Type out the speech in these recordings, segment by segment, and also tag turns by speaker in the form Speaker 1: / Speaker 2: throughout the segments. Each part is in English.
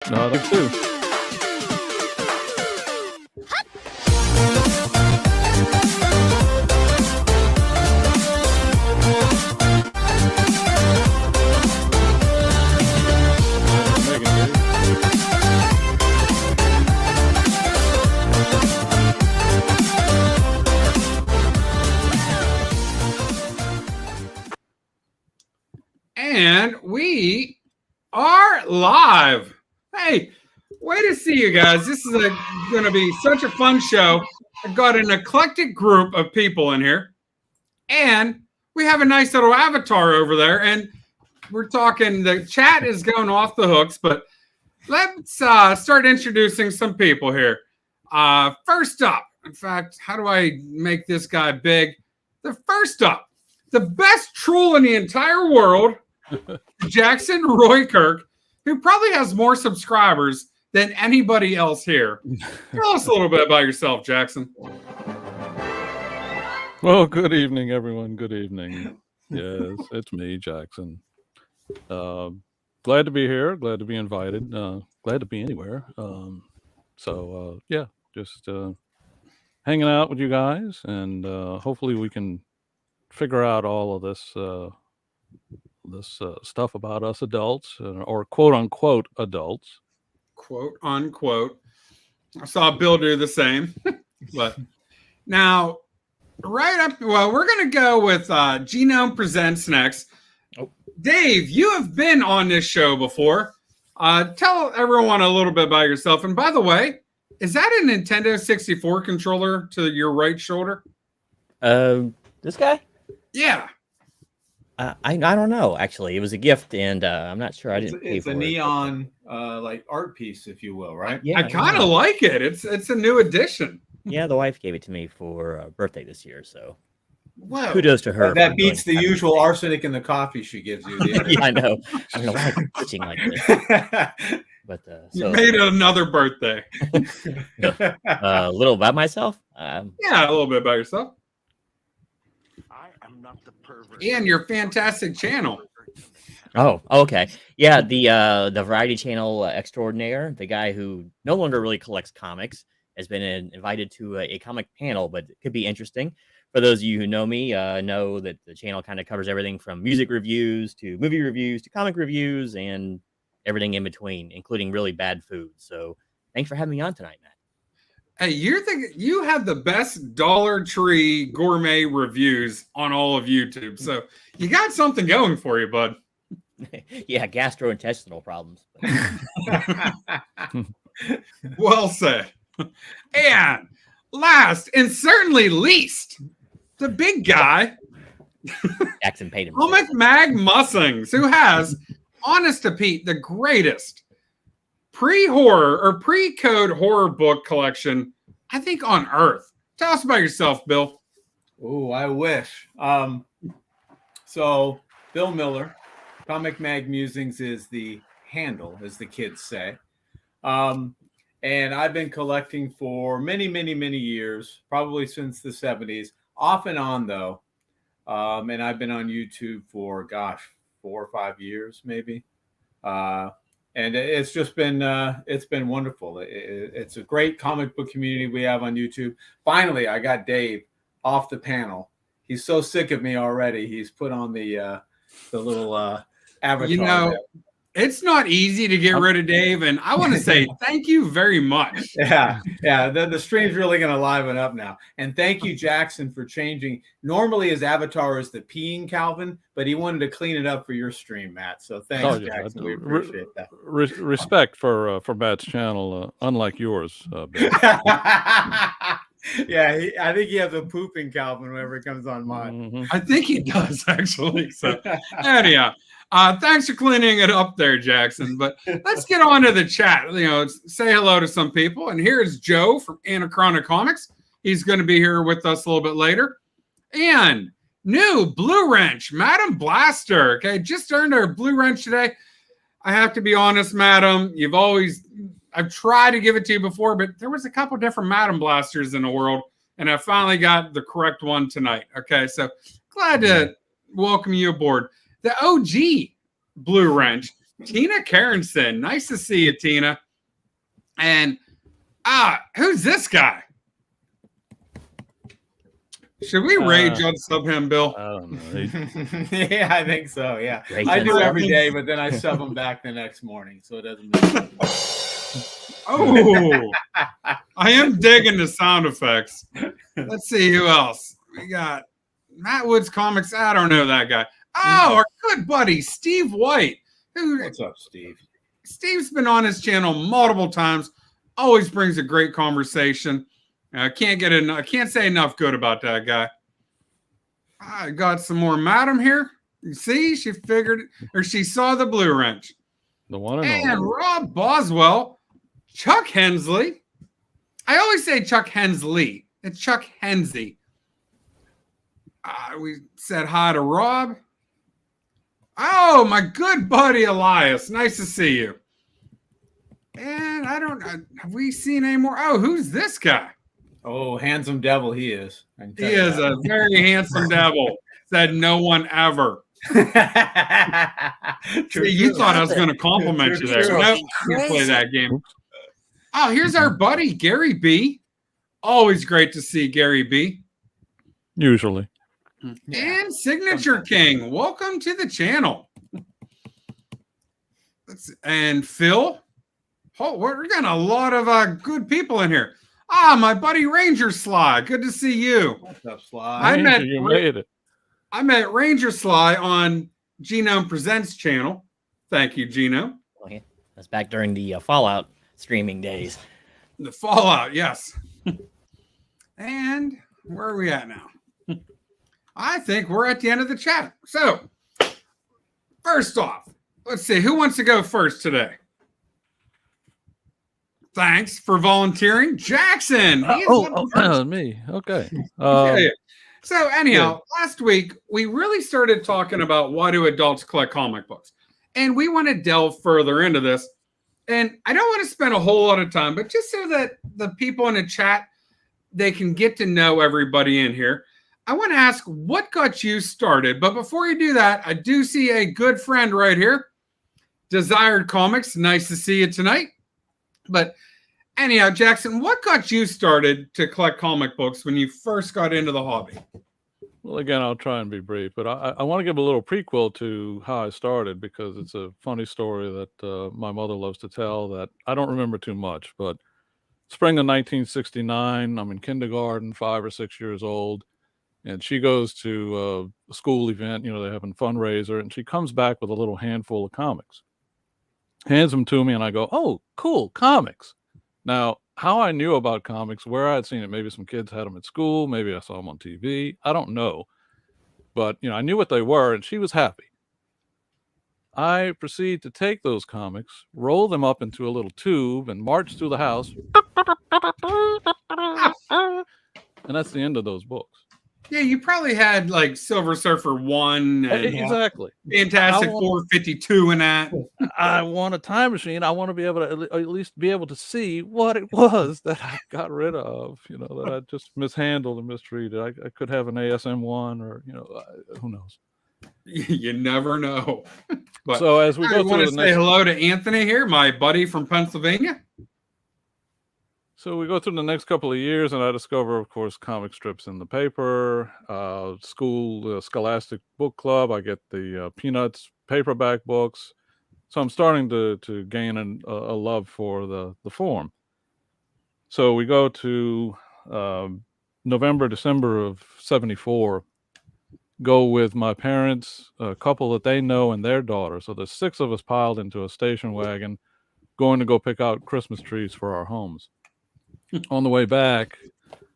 Speaker 1: No, I think too.
Speaker 2: And we are live. Hey, way to see you guys. This is going to be such a fun show. I've got an eclectic group of people in here. And we have a nice little avatar over there. And we're talking, the chat is going off the hooks. But let's start introducing some people here. First up, in fact, how do I make this guy big? The first up, the best troll in the entire world, Jackson Roykirk, who probably has more subscribers than anybody else here. Tell us a little bit about yourself, Jackson.
Speaker 1: Well, good evening, everyone. Good evening. Yes, it's me, Jackson. Glad to be here. Glad to be invited. Glad to be anywhere. Yeah, just hanging out with you guys, and hopefully we can figure out all of this stuff about us adults, or quote unquote adults.
Speaker 2: Quote unquote. I saw Bill do the same. But now, right up, well, we're going to go with Genome Presents next. Oh. Dave, you have been on this show before. Tell everyone a little bit about yourself. And by the way, is that a Nintendo 64 controller to your right shoulder?
Speaker 3: This guy?
Speaker 2: Yeah.
Speaker 3: I don't know, actually. It was a gift, and I'm not sure. I didn't pay
Speaker 4: it's
Speaker 3: for
Speaker 4: a
Speaker 3: it.
Speaker 4: neon like art piece, if you will, right?
Speaker 3: Yeah,
Speaker 2: I kind of like it. It's a new addition.
Speaker 3: Yeah, the wife gave it to me for birthday this year, so
Speaker 2: Wow.
Speaker 3: Kudos to her.
Speaker 4: That beats the usual arsenic in the coffee she gives you.
Speaker 3: Yeah, I know. I don't know why I'm pitching like this. But
Speaker 2: you made it another birthday.
Speaker 3: A little about myself.
Speaker 2: Yeah, a little bit about yourself.
Speaker 5: I am not the pervert.
Speaker 2: And your fantastic channel.
Speaker 3: Oh, okay. Yeah, the variety channel extraordinaire, the guy who no longer really collects comics, has been invited to a comic panel, but it could be interesting. For those of you who know me, know that the channel kind of covers everything from music reviews to movie reviews to comic reviews and everything in between, including really bad food. So thanks for having me on tonight, Matt.
Speaker 2: Hey, you have the best Dollar Tree gourmet reviews on all of YouTube. So you got something going for you, bud.
Speaker 3: Yeah, gastrointestinal problems.
Speaker 2: Well said. And last and certainly least, the big guy,
Speaker 3: Jackson paid him.
Speaker 2: Mag Musings, who has, honest to Pete, the greatest pre-horror or pre-code horror book collection, I think, on Earth. Tell us about yourself, Bill.
Speaker 4: Oh, I wish. So Bill Miller, Comic Mag Musings is the handle, as the kids say. And I've been collecting for many, many, many years, probably since the 70s, off and on, though. And I've been on YouTube for, 4 or 5 years, maybe. And it's just been, it's been wonderful. It's a great comic book community we have on YouTube. Finally, I got Dave off the panel. He's so sick of me already. He's put on the little avatar.
Speaker 2: You know, it's not easy to get rid of Dave, and I want to say thank you very much.
Speaker 4: Yeah. The stream's really going to liven up now. And thank you, Jackson, for changing. Normally, his avatar is the peeing Calvin, but he wanted to clean it up for your stream, Matt. So thanks, Jackson. We appreciate that.
Speaker 1: Respect for Matt's channel, unlike yours.
Speaker 4: Yeah, I think he has a pooping Calvin whenever it comes on mine.
Speaker 1: Mm-hmm.
Speaker 2: I think he does, actually. So anyhow. Thanks for cleaning it up there, Jackson. But let's get on to the chat. You know, say hello to some people. And here's Joe from Anachronic Comics. He's going to be here with us a little bit later. And new Blue Wrench, Madam Blaster. Okay, just earned our Blue Wrench today. I have to be honest, Madam. I've tried to give it to you before, but there was a couple different Madam Blasters in the world. And I finally got the correct one tonight. Okay, so glad to welcome you aboard. The OG Blue Wrench. Tina Carenson. Nice to see you, Tina. And who's this guy? Should we rage on sub him, Bill?
Speaker 1: I don't know.
Speaker 4: Yeah, I think so. Yeah,
Speaker 3: Rage
Speaker 4: I
Speaker 3: on
Speaker 4: do
Speaker 3: sub
Speaker 4: every
Speaker 3: him?
Speaker 4: day, but then I sub them back the next morning, so it doesn't matter.
Speaker 2: Oh, I am digging the sound effects. Let's see who else. We got Matt Woods Comics. I don't know that guy. Oh, our good buddy, Steve White.
Speaker 4: What's up, Steve?
Speaker 2: Steve's been on his channel multiple times. Always brings a great conversation. I can't say enough good about that guy. I got some more Madam here. You see, she saw the blue wrench.
Speaker 1: The one
Speaker 2: And
Speaker 1: and only.
Speaker 2: Rob Boswell, Chuck Hensley. I always say Chuck Hensley. It's Chuck Hensey. We said hi to Rob. Oh, my good buddy Elias. Nice to see you. And I don't know. Have we seen any more? Oh, who's this guy?
Speaker 4: Oh, handsome devil he is.
Speaker 2: He is a very handsome devil. Said no one ever.
Speaker 4: True,
Speaker 2: See, you
Speaker 4: true.
Speaker 2: thought I was going to compliment you there.
Speaker 4: True.
Speaker 2: Nope, can't play that game. Oh, here's our buddy, Gary B. Always great to see Gary B.
Speaker 1: Usually.
Speaker 2: And Signature King. Welcome to the channel. And Phil. Oh, we're getting a lot of good people in here. My buddy Ranger Sly. Good to see you.
Speaker 4: What's up, Sly?
Speaker 2: I met-
Speaker 1: You made it.
Speaker 2: I met Ranger Sly on Genome Presents channel. Thank you, Gino.
Speaker 3: Okay. That's back during the Fallout streaming days.
Speaker 2: The Fallout, yes. And where are we at now? I think we're at the end of the chat. So, first off, let's see. Who wants to go first today? Thanks for volunteering. Jackson. He is up first.
Speaker 1: Me. Okay.
Speaker 2: Yeah. So anyhow, last week we really started talking about why do adults collect comic books, and we want to delve further into this. And I don't want to spend a whole lot of time, but just so that the people in the chat, they can get to know everybody in here, I want to ask what got you started. But before you do that, I do see a good friend right here, Desired Comics. Nice to see you tonight. But anyhow, Jackson, what got you started to collect comic books when you first got into the hobby?
Speaker 1: Well, again, I'll try and be brief, but I want to give a little prequel to how I started because it's a funny story that my mother loves to tell that I don't remember too much. But spring of 1969, I'm in kindergarten, 5 or 6 years old, and she goes to a school event. They're having a fundraiser, and she comes back with a little handful of comics, hands them to me, and I go, "Oh, cool, comics." Now, how I knew about comics, where I had seen it, maybe some kids had them at school, maybe I saw them on TV, I don't know. But, I knew what they were, and she was happy. I proceed to take those comics, roll them up into a little tube, and march through the house. And that's the end of those books.
Speaker 2: Yeah, you probably had like Silver Surfer 1 and
Speaker 1: Exactly.
Speaker 2: Fantastic 452 in that.
Speaker 1: I want a time machine. I want to be able to at least be able to see what it was that I got rid of, that I just mishandled and mistreated. I could have an ASM one or, who knows.
Speaker 2: You never know. But
Speaker 1: So as we
Speaker 2: I
Speaker 1: go
Speaker 2: want
Speaker 1: through
Speaker 2: to
Speaker 1: the
Speaker 2: say
Speaker 1: next,
Speaker 2: hello to Anthony here, my buddy from Pennsylvania.
Speaker 1: so we go through the next couple of years, and I discover, of course, comic strips in the paper, school Scholastic Book Club. I get the Peanuts paperback books. So I'm starting to gain a love for the form. So we go to November, December of 74, go with my parents, a couple that they know, and their daughter. So there's 6 of us piled into a station wagon, going to go pick out Christmas trees for our homes. On the way back,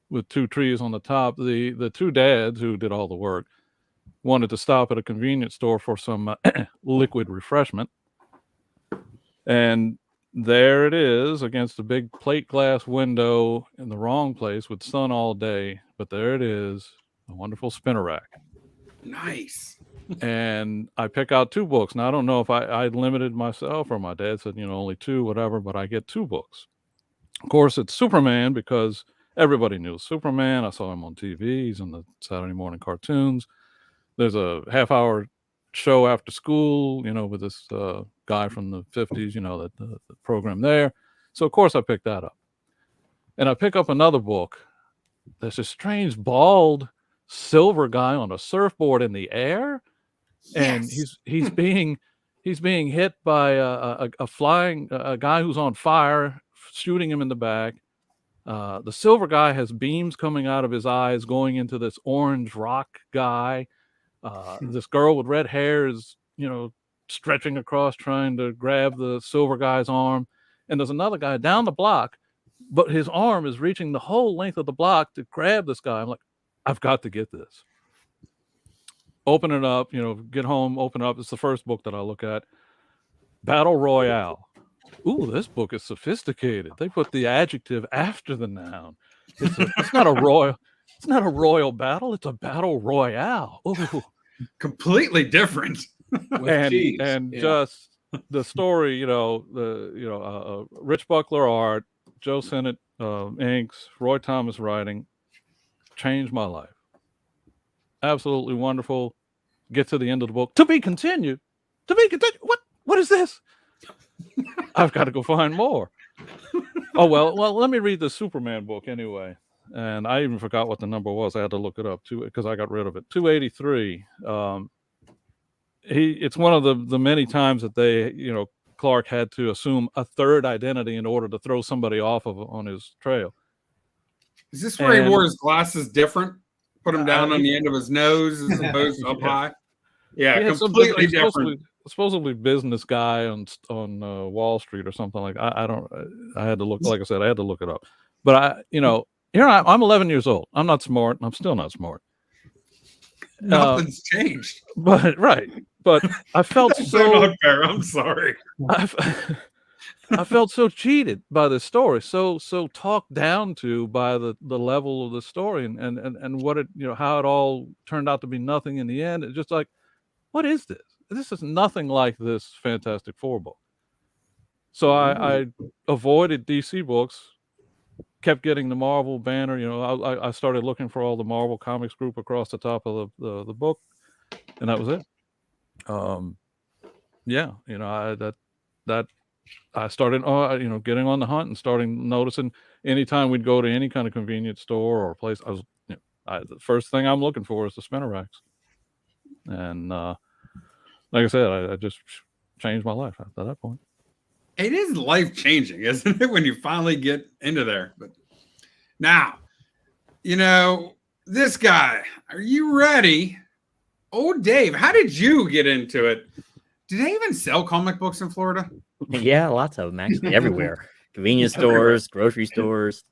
Speaker 1: with 2 trees on the top, the 2 dads who did all the work wanted to stop at a convenience store for some liquid refreshment. And there it is against a big plate glass window in the wrong place with sun all day. But there it is, a wonderful spinner rack.
Speaker 2: Nice.
Speaker 1: And I pick out 2 books. Now, I don't know if I limited myself or my dad said, only 2, whatever, but I get 2 books. Of course, it's Superman because everybody knew Superman. I saw him on TV. He's in the Saturday morning cartoons. There's a half-hour show after school, with this guy from the 50s, the program there. So, of course, I picked that up. And I pick up another book. There's a strange, bald, silver guy on a surfboard in the air. And he's being hit by a flying a guy who's on fire, shooting him in the back. The silver guy has beams coming out of his eyes going into this orange rock guy. This girl with red hair is, stretching across trying to grab the silver guy's arm. And there's another guy down the block, but his arm is reaching the whole length of the block to grab this guy. I'm like, I've got to get this. Open it up, get home, open it up. It's the first book that I look at. Battle Royale. Ooh, this book is sophisticated. They put the adjective after the noun. It's not a royal battle. It's a battle royale. Ooh.
Speaker 2: Completely different.
Speaker 1: Just the story, Rich Buckler art, Joe Sennett inks, Roy Thomas writing, changed my life. Absolutely wonderful. Get to the end of the book. To be continued. What is this? I've got to go find more. Oh, well, let me read the Superman book anyway. And I even forgot what the number was. I had to look it up too because I got rid of it. 283. It's one of the many times that they, Clark had to assume a third identity in order to throw somebody off on his trail.
Speaker 2: Is this where he wore his glasses different? Put him down on the end of his nose as opposed to up high? Yeah, completely different.
Speaker 1: Supposedly business guy on Wall Street or something like that. I had to look, like I said, I had to look it up. But here I'm 11 years old. I'm not smart. I'm still not smart.
Speaker 2: Nothing's changed.
Speaker 1: But I felt so
Speaker 2: not fair. I'm sorry.
Speaker 1: I felt so cheated by this story, so talked down to by the level of the story and what it, how it all turned out to be nothing in the end. It's just like, what is this? This is nothing like this Fantastic Four book. So I avoided DC books, kept getting the Marvel banner. I started looking for all the Marvel Comics group across the top of the book, and that was it. I started, getting on the hunt and starting noticing anytime we'd go to any kind of convenience store or place, the first thing I'm looking for is the spinner racks. And like I said, I just changed my life at that point.
Speaker 2: It is life changing, isn't it, when you finally get into there? But now, this guy, are you ready? Oh, Dave, how did you get into it? Do they even sell comic books in Florida?
Speaker 3: Yeah, lots of them actually, everywhere. Convenience stores, grocery stores,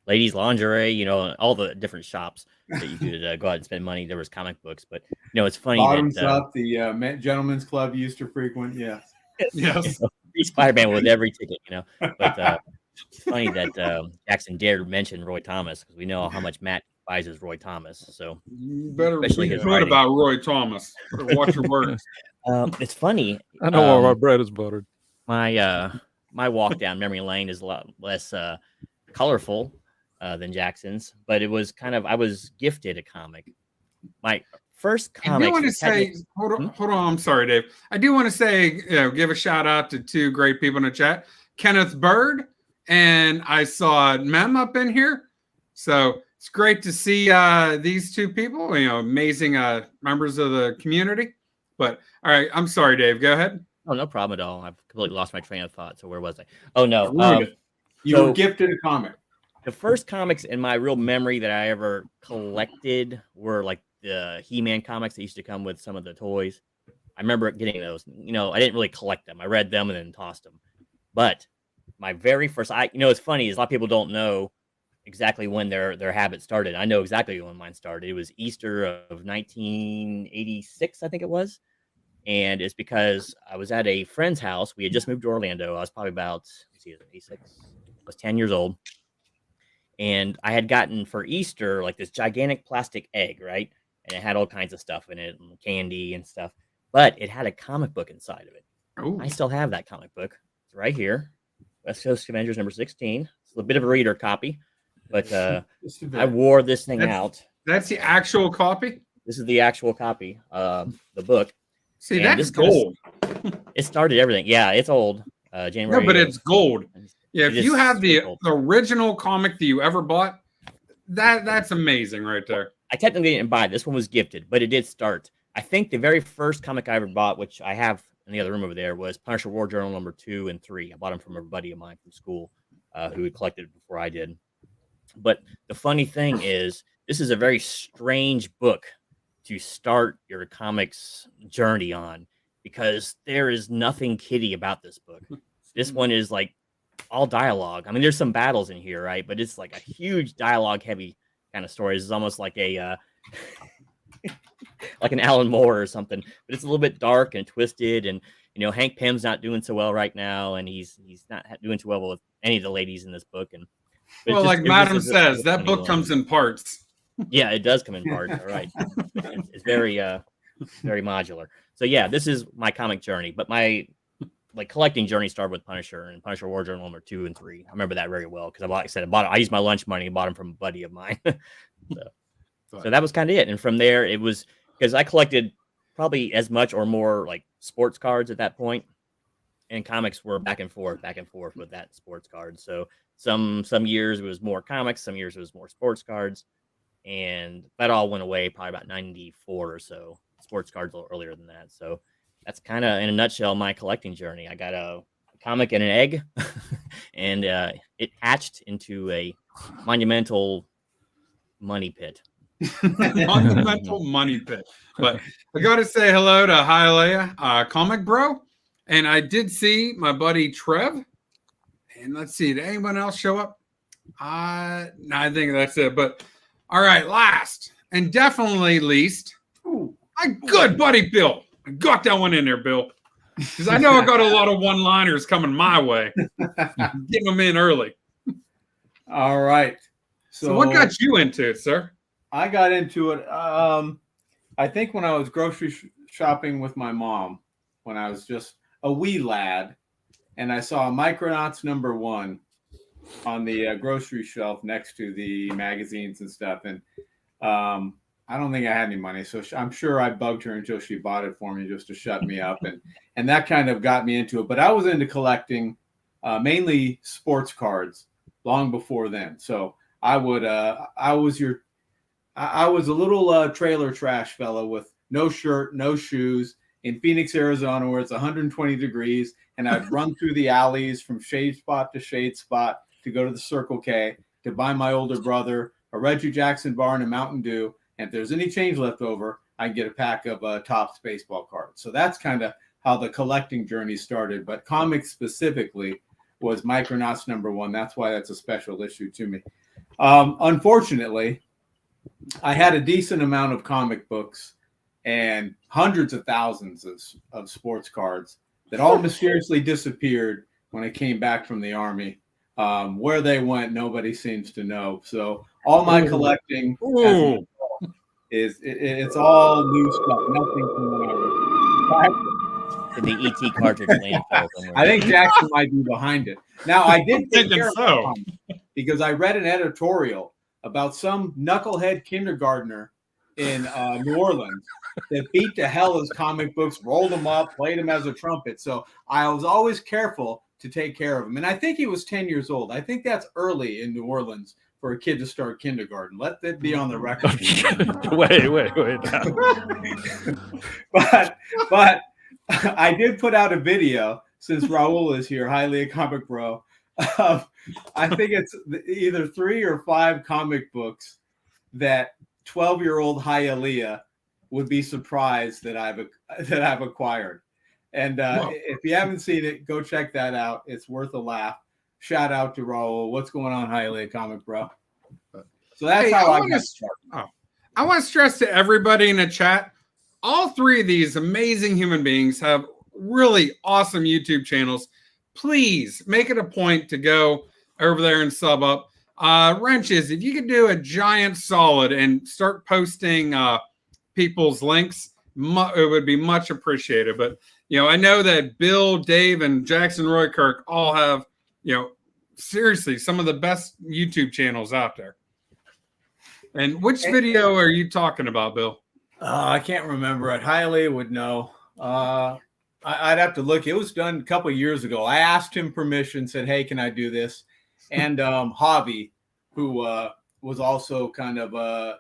Speaker 3: ladies' lingerie, all the different shops that you could go out and spend money. There was comic books, but it's funny.
Speaker 4: Bottoms up, the gentlemen's club used to frequent. Yes.
Speaker 3: Spider-Man with every ticket, But it's funny that Jackson dared mention Roy Thomas because we know how much Matt despises Roy Thomas. So
Speaker 2: you better be good about Roy Thomas. Watch your words.
Speaker 3: It's funny.
Speaker 1: I know all my bread is buttered.
Speaker 3: My walk down memory lane is a lot less colorful than Jackson's, but it was I was gifted a comic. My first comic.
Speaker 2: I do want to say, hold on. I'm sorry, Dave. I do want to say, give a shout out to two great people in the chat, Kenneth Bird, and I saw Mem up in here. So it's great to see these two people, amazing members of the community. But all right, I'm sorry, Dave. Go ahead.
Speaker 3: Oh, no problem at all. I've completely lost my train of thought. So where was I? Oh no,
Speaker 4: you were gifted a comic.
Speaker 3: The first comics in my real memory that I ever collected were like the He-Man comics that used to come with some of the toys. I remember getting those. I didn't really collect them. I read them and then tossed them. But my very first, it's funny is a lot of people don't know exactly when their habit started. I know exactly when mine started. It was Easter of 1986, I think it was. And it's because I was at a friend's house. We had just moved to Orlando. I was probably about 86. I was 10 years old. And I had gotten for Easter like this gigantic plastic egg, right? And it had all kinds of stuff in it, and candy and stuff. But it had a comic book inside of it.
Speaker 2: Ooh.
Speaker 3: I still have that comic book. It's right here. West Coast Avengers number 16. It's a bit of a reader copy. But I wore this thing out.
Speaker 2: That's the actual copy?
Speaker 3: This is the actual copy of the book.
Speaker 2: See,
Speaker 3: And
Speaker 2: that's
Speaker 3: this kinda
Speaker 2: gold.
Speaker 3: It started everything. Yeah, it's old.
Speaker 2: No,
Speaker 3: January.
Speaker 2: but it's gold. Yeah,
Speaker 3: It
Speaker 2: if you
Speaker 3: is
Speaker 2: have the
Speaker 3: gold.
Speaker 2: original comic that you ever bought, that's amazing right there.
Speaker 3: I technically didn't buy it. This one was gifted, but it did start. I think the very first comic I ever bought, which I have in the other room over there, was Punisher War Journal number 2 and 3. I bought them from a buddy of mine from school who had collected it before I did. But the funny thing is, this is a very strange book to start your comics journey on, because there is nothing kiddie about this book. This one is like all dialogue. I mean, there's some battles in here, right? But it's like a huge dialogue heavy kind of story. This is almost like a like an Alan Moore or something, but it's a little bit dark and twisted. And Hank Pym's not doing so well right now, and he's not doing too well with any of the ladies in this book. And
Speaker 2: well, like Madam says, that book comes in parts.
Speaker 3: Yeah, it does come in parts. All right, it's very very modular. So yeah, this is my comic journey, but my collecting journey started with Punisher and Punisher War Journal number 2 and 3. I remember that very well because, like I said, I used my lunch money and bought them from a buddy of mine. So that was kind of it. And from there, it was because I collected probably as much or more like sports cards at that point, and comics were back and forth with that sports card. So some years it was more comics, some years it was more sports cards, and that all went away probably about 94 or so. Sports cards a little earlier than that. So that's kind of in a nutshell my collecting journey. I got a comic and an egg, and it hatched into a monumental money pit.
Speaker 2: Monumental money pit. But I got to say hello to Hialeah, Comic Bro. And I did see my buddy Trev. And let's see, did anyone else show up? No, I think that's it. But all right, last and definitely least, my good buddy Bill. I got that one in there, Bill. Because I know I got a lot of one-liners coming my way. Getting them in early.
Speaker 4: All right.
Speaker 2: So what got you into it, sir?
Speaker 4: I got into it, I think when I was grocery shopping with my mom, when I was just a wee lad, and I saw Micronauts number 1 on the grocery shelf next to the magazines and stuff. And I don't think I had any money, so I'm sure I bugged her until she bought it for me just to shut me up. And that kind of got me into it. But I was into collecting mainly sports cards long before then. So I was a little trailer trash fellow with no shirt, no shoes in Phoenix, Arizona, where it's 120 degrees. And I'd run through the alleys from shade spot to shade spot to go to the Circle K to buy my older brother a Reggie Jackson bar and a Mountain Dew. And if there's any change left over, I can get a pack of Topps baseball cards. So that's kind of how the collecting journey started. But comics specifically was Micronauts number 1. That's why that's a special issue to me. Unfortunately, I had a decent amount of comic books and hundreds of thousands of sports cards that all mysteriously disappeared when I came back from the Army. Where they went, nobody seems to know. So all my collecting it's all new stuff. Nothing from when I was
Speaker 3: in the ET cartridge landfill.
Speaker 4: I think Jackson might be behind it. Now, I did think
Speaker 2: so
Speaker 4: because I read an editorial about some knucklehead kindergartner in New Orleans that beat to hell his comic books, rolled them up, played them as a trumpet. So I was always careful to take care of him. And I think he was 10 years old. I think that's early in New Orleans for a kid to start kindergarten. Let that be on the record.
Speaker 1: Wait.
Speaker 4: but I did put out a video since Raul is here, Hialeah Comic Bro. I think it's either 3 or 5 comic books that 12-year-old Hialeah would be surprised that I've acquired. And if you haven't seen it, go check that out. It's worth a laugh. Shout out to Raul. What's going on, Hialeah Comic Bro? So that's how I got started.
Speaker 2: I want to stress to everybody in the chat, all 3 of these amazing human beings have really awesome YouTube channels. Please make it a point to go over there and sub up. Wrenches, if you could do a giant solid and start posting people's links, it would be much appreciated. But, I know that Bill, Dave, and Jackson Roykirk all have, seriously, some of the best YouTube channels out there. And which video are you talking about, Bill?
Speaker 4: I can't remember it. Hialeah would know. I'd have to look. It was done a couple of years ago. I asked him permission, said, "Hey, can I do this?" And Javi, who was also kind of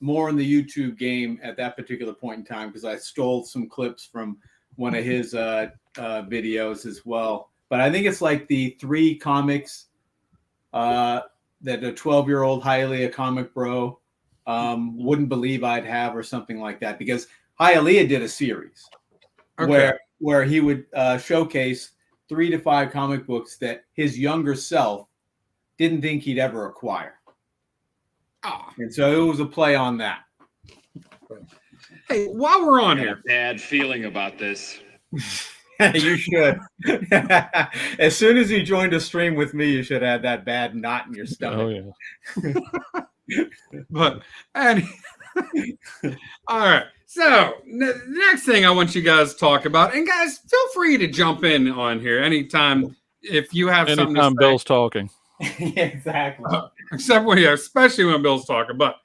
Speaker 4: more in the YouTube game at that particular point in time, because I stole some clips from one of his videos as well. But I think it's like the 3 comics that a 12-year-old Hialeah comic bro wouldn't believe I'd have, or something like that, because Hialeah did a series where he would showcase 3 to 5 comic books that his younger self didn't think he'd ever acquire. And so it was a play on that.
Speaker 2: Hey, while we're on
Speaker 6: I got
Speaker 2: here,
Speaker 6: a bad feeling about this.
Speaker 4: You should. As soon as you joined a stream with me, you should have that bad knot in your stomach.
Speaker 1: Oh yeah.
Speaker 2: but all right. So the next thing I want you guys to talk about, and guys, feel free to jump in on here anytime if you have something to say.
Speaker 1: Anytime Bill's talking.
Speaker 4: Yeah, exactly.
Speaker 2: Especially when Bill's talking. But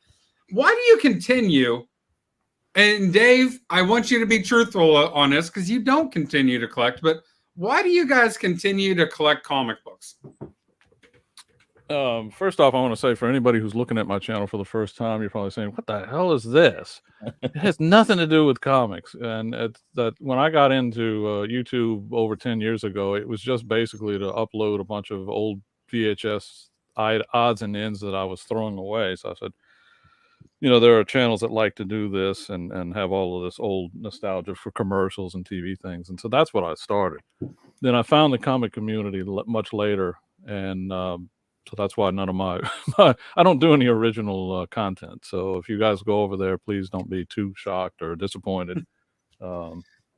Speaker 2: why do you continue? And Dave, I want you to be truthful on this, because you don't continue to collect. But why do you guys continue to collect comic books?
Speaker 1: First off, I want to say, for anybody who's looking at my channel for the first time, you're probably saying, "What the hell is this?" It has nothing to do with comics. And it's that when I got into YouTube over 10 years ago, it was just basically to upload a bunch of old VHS odds and ends that I was throwing away. So I said, there are channels that like to do this and have all of this old nostalgia for commercials and TV things. And so that's what I started. Then I found the comic community much later. And so that's why none of my I don't do any original content. So if you guys go over there, please don't be too shocked or disappointed.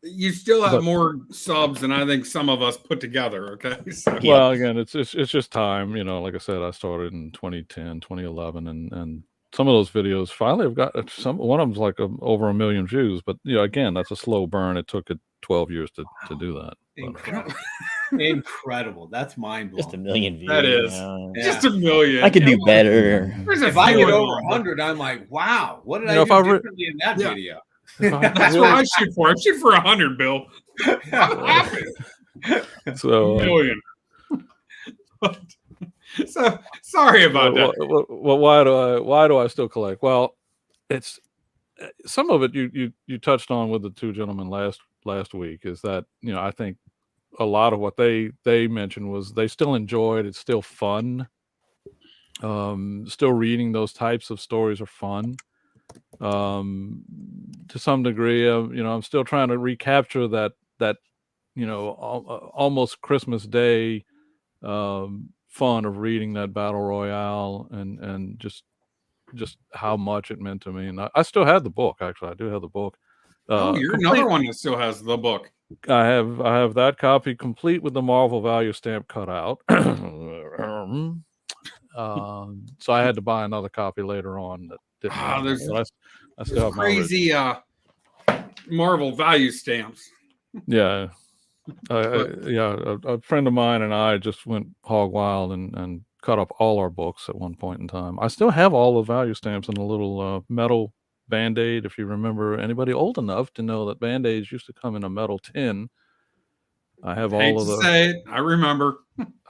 Speaker 2: You still have more subs than I think some of us put together. Okay. So.
Speaker 1: Well, again, it's just time. Like I said, I started in 2010, 2011, and some of those videos finally have got one of them's like over 1 million views. But again, that's a slow burn. It took 12 years to do that.
Speaker 4: Incredible. Incredible. That's mind blowing.
Speaker 3: Just 1 million views.
Speaker 2: That is just 1 million.
Speaker 3: I could do better.
Speaker 4: If I get over 100, I'm like, wow, what did I do differently in that video?
Speaker 2: That's what I shoot for. I shoot for 100, Bill. I'm happy.
Speaker 1: So
Speaker 2: 1 million. So sorry about that.
Speaker 1: Well, why do I still collect? Well, it's some of it you touched on with the 2 gentlemen last week, is that I think a lot of what they mentioned was they still enjoyed. It's still fun. Still reading those types of stories are fun. To some degree, I'm still trying to recapture that almost Christmas Day fun of reading that battle royale and just how much it meant to me. And I still have the book. Actually, I do have the book.
Speaker 2: You're another one that still has the book.
Speaker 1: I have that copy complete with the Marvel value stamp cut out. So I had to buy another copy later on. That didn't.
Speaker 2: There's
Speaker 1: I still have
Speaker 2: crazy Marvel value stamps.
Speaker 1: Yeah. A friend of mine and I just went hog wild and cut up all our books at one point in time. I still have all the value stamps in a little metal Band-Aid. If you remember, anybody old enough to know that Band-Aids used to come in a metal tin. I have all of those.
Speaker 2: Say it. I remember.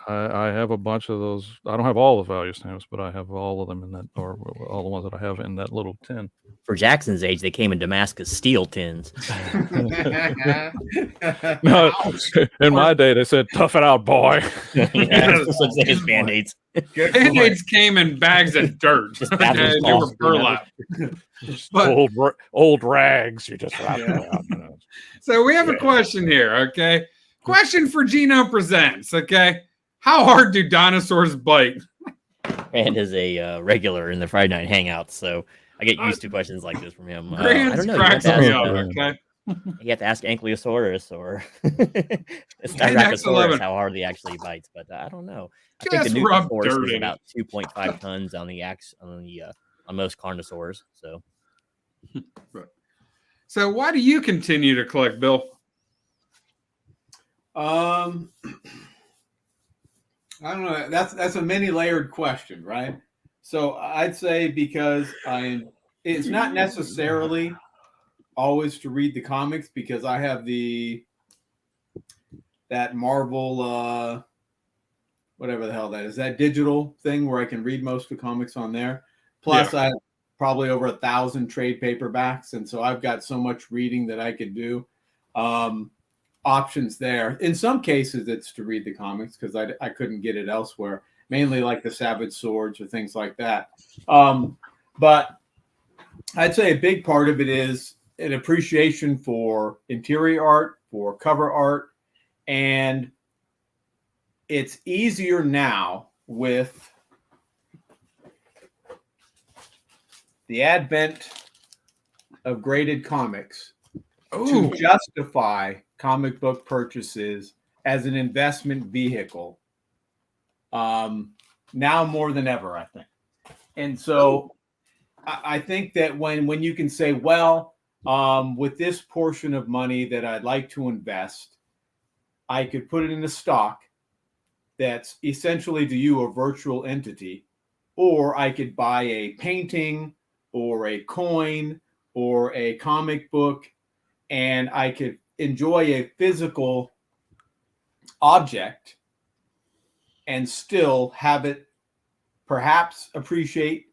Speaker 1: I have a bunch of those. I don't have all the value stamps, but I have all of them in that, or all the ones that I have in that little tin.
Speaker 3: For Jackson's age, they came in Damascus steel tins.
Speaker 1: No, in my day, they said, "Tough it out, boy."
Speaker 3: His Band-Aids.
Speaker 2: Band-Aids came in bags of dirt. They were burlap.
Speaker 1: But old rags. You just wrap them out.
Speaker 2: So we have a question here. Okay, question for Genome Presents. Okay, how hard do dinosaurs bite?
Speaker 3: Grant is a regular in the Friday Night Hangouts, so I get used to questions like this from him.
Speaker 2: Grant
Speaker 3: I don't know.
Speaker 2: cracks me up. Okay.
Speaker 3: You have to ask Ankylosaurus or Styracosaurus how hard he actually bites, but I don't know. I think the Newton force is about 2.5 tons on on most carnosaurs.
Speaker 2: So why do you continue to collect, Bill?
Speaker 4: I don't know. That's a many layered question, right? So I'd say because I it's not necessarily always to read the comics, because I have that Marvel whatever the hell that is, that digital thing where I can read most of the comics on there. Plus, I have probably over 1,000 trade paperbacks, and so I've got so much reading that I could do. Options there. In some cases, it's to read the comics because I couldn't get it elsewhere, mainly like the Savage Swords or things like that. But I'd say a big part of it is an appreciation for interior art, for cover art, and it's easier now with the advent of graded comics to justify comic book purchases as an investment vehicle. Now more than ever, I think. And so I think that when you can say, well, with this portion of money that I'd like to invest, I could put it in a stock that's essentially to you a virtual entity, or I could buy a painting or a coin or a comic book, and I could enjoy a physical object and still have it perhaps appreciate,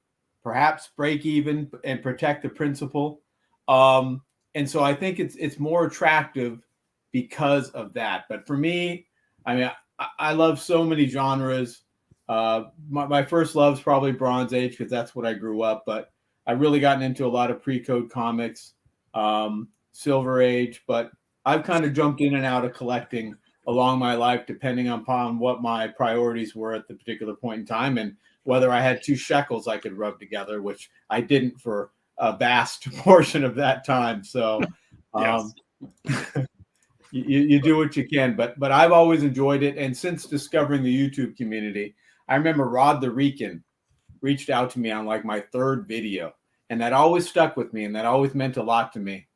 Speaker 4: perhaps break even, and protect the principal. And so I think it's more attractive because of that. But for me, I mean, I love so many genres. My first love is probably Bronze Age because that's what I grew up. But I've really gotten into a lot of pre-code comics, Silver Age. But I've kind of jumped in and out of collecting along my life, depending upon what my priorities were at the particular point in time and whether I had 2 shekels I could rub together, which I didn't for a vast portion of that time. So you do what you can, but I've always enjoyed it. And since discovering the YouTube community, I remember Rod the Rican reached out to me on like my 3rd video, and that always stuck with me, and that always meant a lot to me,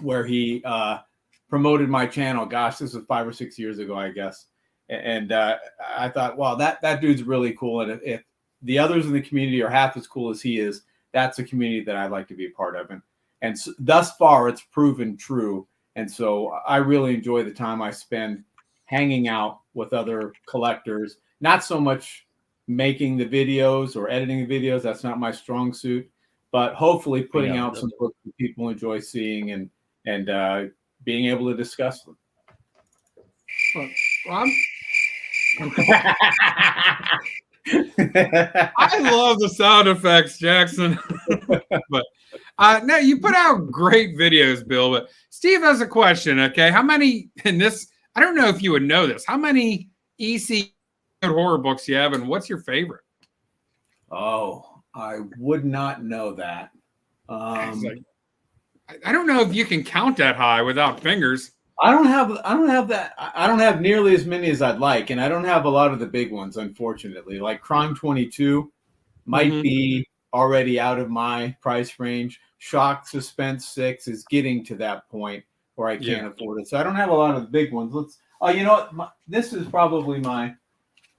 Speaker 4: where he promoted my channel. Gosh, this was 5 or 6 years ago, I guess. And I thought, wow, that dude's really cool. And if the others in the community are half as cool as he is, that's a community that I'd like to be a part of. And so, thus far, it's proven true. And so I really enjoy the time I spend hanging out with other collectors, not so much making the videos or editing the videos. That's not my strong suit, but hopefully putting out some books that people enjoy seeing and being able to discuss them.
Speaker 2: Well, I love the sound effects, Jackson. But no, you put out great videos, Bill. But Steve has a question. Okay, how many in this? I don't know if you would know this. How many EC horror books do you have, and what's your favorite?
Speaker 4: Oh, I would not know that.
Speaker 2: I don't know if you can count that high without fingers.
Speaker 4: I don't have that. I don't have nearly as many as I'd like, and I don't have a lot of the big ones, unfortunately. Like Crime 22 might be already out of my price range. Shock Suspense 6 is getting to that point where I can't afford it. So I don't have a lot of the big ones. You know what? This is probably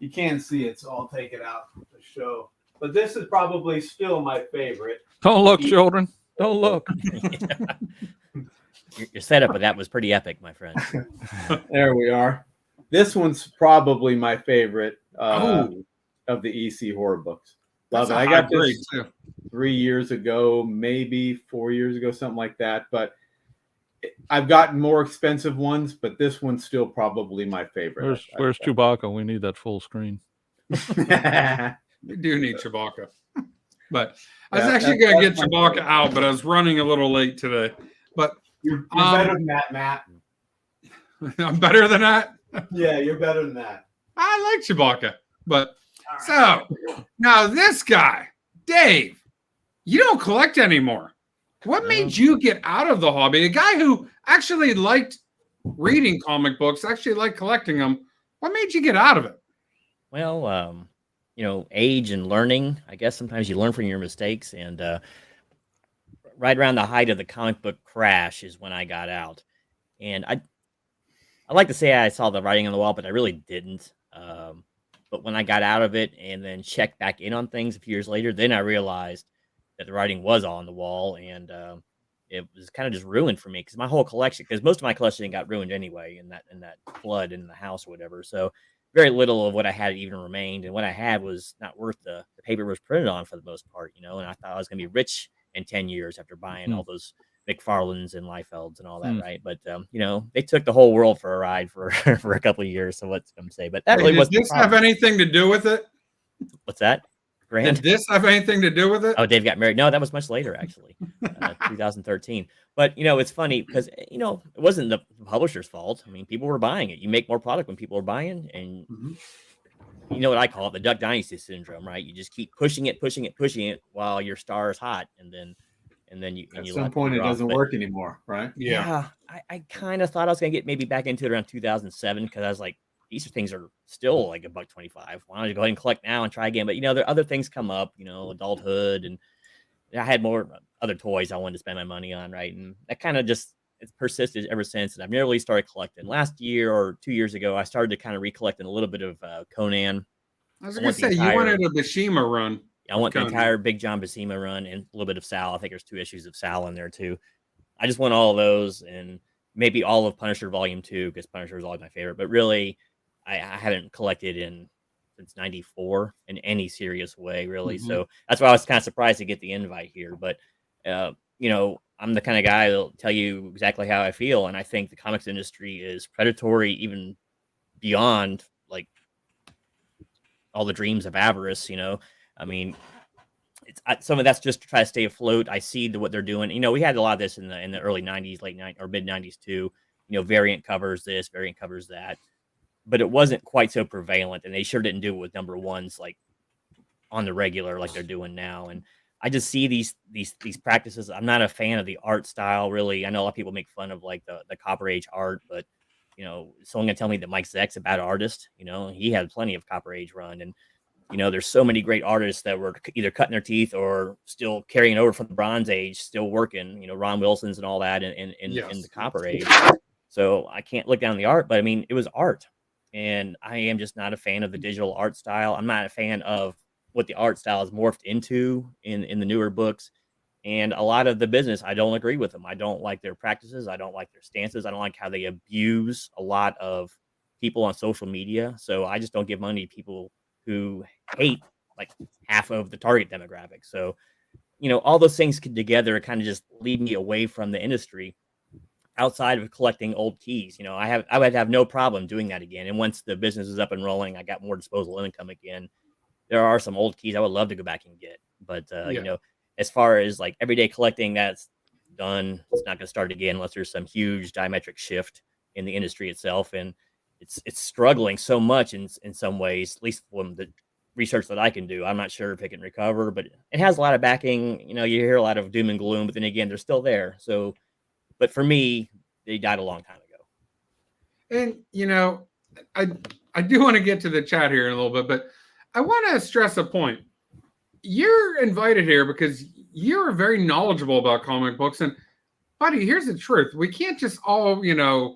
Speaker 4: you can't see it, so I'll take it out to show. But this is probably still my favorite.
Speaker 1: Don't look, children. Don't look.
Speaker 3: Your setup of that was pretty epic, my friend.
Speaker 4: There we are. This one's probably my favorite of the EC horror books. Love it. I got this 3 years ago, maybe 4 years ago, something like that. But I've gotten more expensive ones, but this one's still probably my favorite.
Speaker 1: Where's Chewbacca? We need that full screen.
Speaker 2: We do need Chewbacca. But I was actually going to get Chewbacca out, but I was running a little late today. But
Speaker 4: you're better than that, Matt.
Speaker 2: I'm better than that?
Speaker 4: Yeah, you're better than that.
Speaker 2: I like Chewbacca. But so now this guy, Dave, you don't collect anymore. What made you get out of the hobby? A guy who actually liked reading comic books, actually liked collecting them. What made you get out of it?
Speaker 3: Well, age and learning. I guess sometimes you learn from your mistakes. And right around the height of the comic book crash is when I got out. And I like to say I saw the writing on the wall, but I really didn't. But when I got out of it and then checked back in on things a few years later, then I realized that the writing was all on the wall, and it was kind of just ruined for me because my whole collection, because most of my collection got ruined anyway in that flood in the house or whatever. So very little of what I had even remained, and what I had was not worth the paper it was printed on for the most part, you know. And I thought I was going to be rich in 10 years after buying all those McFarlanes and Liefelds and all that, right? But you know, they took the whole world for a ride for for a couple of years. So what's going to say? But that really
Speaker 2: Did
Speaker 3: wasn't the
Speaker 2: this have
Speaker 3: problem.
Speaker 2: anything to do with it?
Speaker 3: What's that? Grant?
Speaker 2: Did this have anything to do with it?
Speaker 3: Oh, Dave got married. No, that was much later, actually, 2013. But you know, it's funny because you know it wasn't the publisher's fault. I mean, people were buying it. You make more product when people are buying, and you know what I call it, the Duck Dynasty syndrome, right? You just keep pushing it while your star is hot, and then you
Speaker 4: At
Speaker 3: you
Speaker 4: some
Speaker 3: let
Speaker 4: point it
Speaker 3: drop.
Speaker 4: doesn't
Speaker 3: But
Speaker 4: work anymore, right?
Speaker 2: Yeah.
Speaker 3: I kind of thought I was gonna get maybe back into it around 2007 because I was like, these things are still like $1.25. Why don't you go ahead and collect now and try again? But you know, there are other things come up, you know, adulthood, and I had more other toys I wanted to spend my money on, right? And that kind of just it's persisted ever since. And I've never really started collecting. Last year or 2 years ago, I started to kind of recollecting a little bit of Conan.
Speaker 2: I was going to say, you wanted a Bashima run.
Speaker 3: I want the
Speaker 2: Conan.
Speaker 3: entire Big John Buscema run and a little bit of Sal. I think there's 2 issues of Sal in there too. I just want all of those and maybe all of Punisher Volume 2 because Punisher is always my favorite. But really, I haven't collected since '94 in any serious way, really. So that's why I was kind of surprised to get the invite here. But you know, I'm the kind of guy that'll tell you exactly how I feel, and I think the comics industry is predatory, even beyond like all the dreams of avarice. You know, I mean, some of that's just to try to stay afloat. I see what they're doing. You know, we had a lot of this in the early '90s, late '90s or mid '90s too. You know, variant covers this, variant covers that. But it wasn't quite so prevalent, and they sure didn't do it with number ones like on the regular like they're doing now. And I just see these practices. I'm not a fan of the art style, really. I know a lot of people make fun of like the Copper Age art, but you know, someone gonna tell me that Mike Zeck's a bad artist. You know, he had plenty of Copper Age run, and you know, there's so many great artists that were either cutting their teeth or still carrying over from the Bronze Age, still working. You know, Ron Wilson's and all that in the Copper Age. So I can't look down the art, but I mean, it was art. And I am just not a fan of the digital art style. I'm not a fan of what the art style is morphed into in the newer books. And a lot of the business, I don't agree with them. I don't like their practices. I don't like their stances. I don't like how they abuse a lot of people on social media. So I just don't give money to people who hate like half of the target demographic. So, you know, all those things together kind of just lead me away from the industry. Outside of collecting old keys, you know, I would have no problem doing that again. And once the business is up and rolling, I got more disposable income again. There are some old keys I would love to go back and get, but you know, as far as like everyday collecting, that's done. It's not going to start again unless there's some huge diametric shift in the industry itself, and it's struggling so much in some ways. At least from the research that I can do, I'm not sure if it can recover, but it has a lot of backing. You know, you hear a lot of doom and gloom, but then again, they're still there. So. But for me, they died a long time ago.
Speaker 2: And, you know, I do want to get to the chat here in a little bit, but I want to stress a point. You're invited here because you're very knowledgeable about comic books. And, buddy, here's the truth. We can't just all, you know,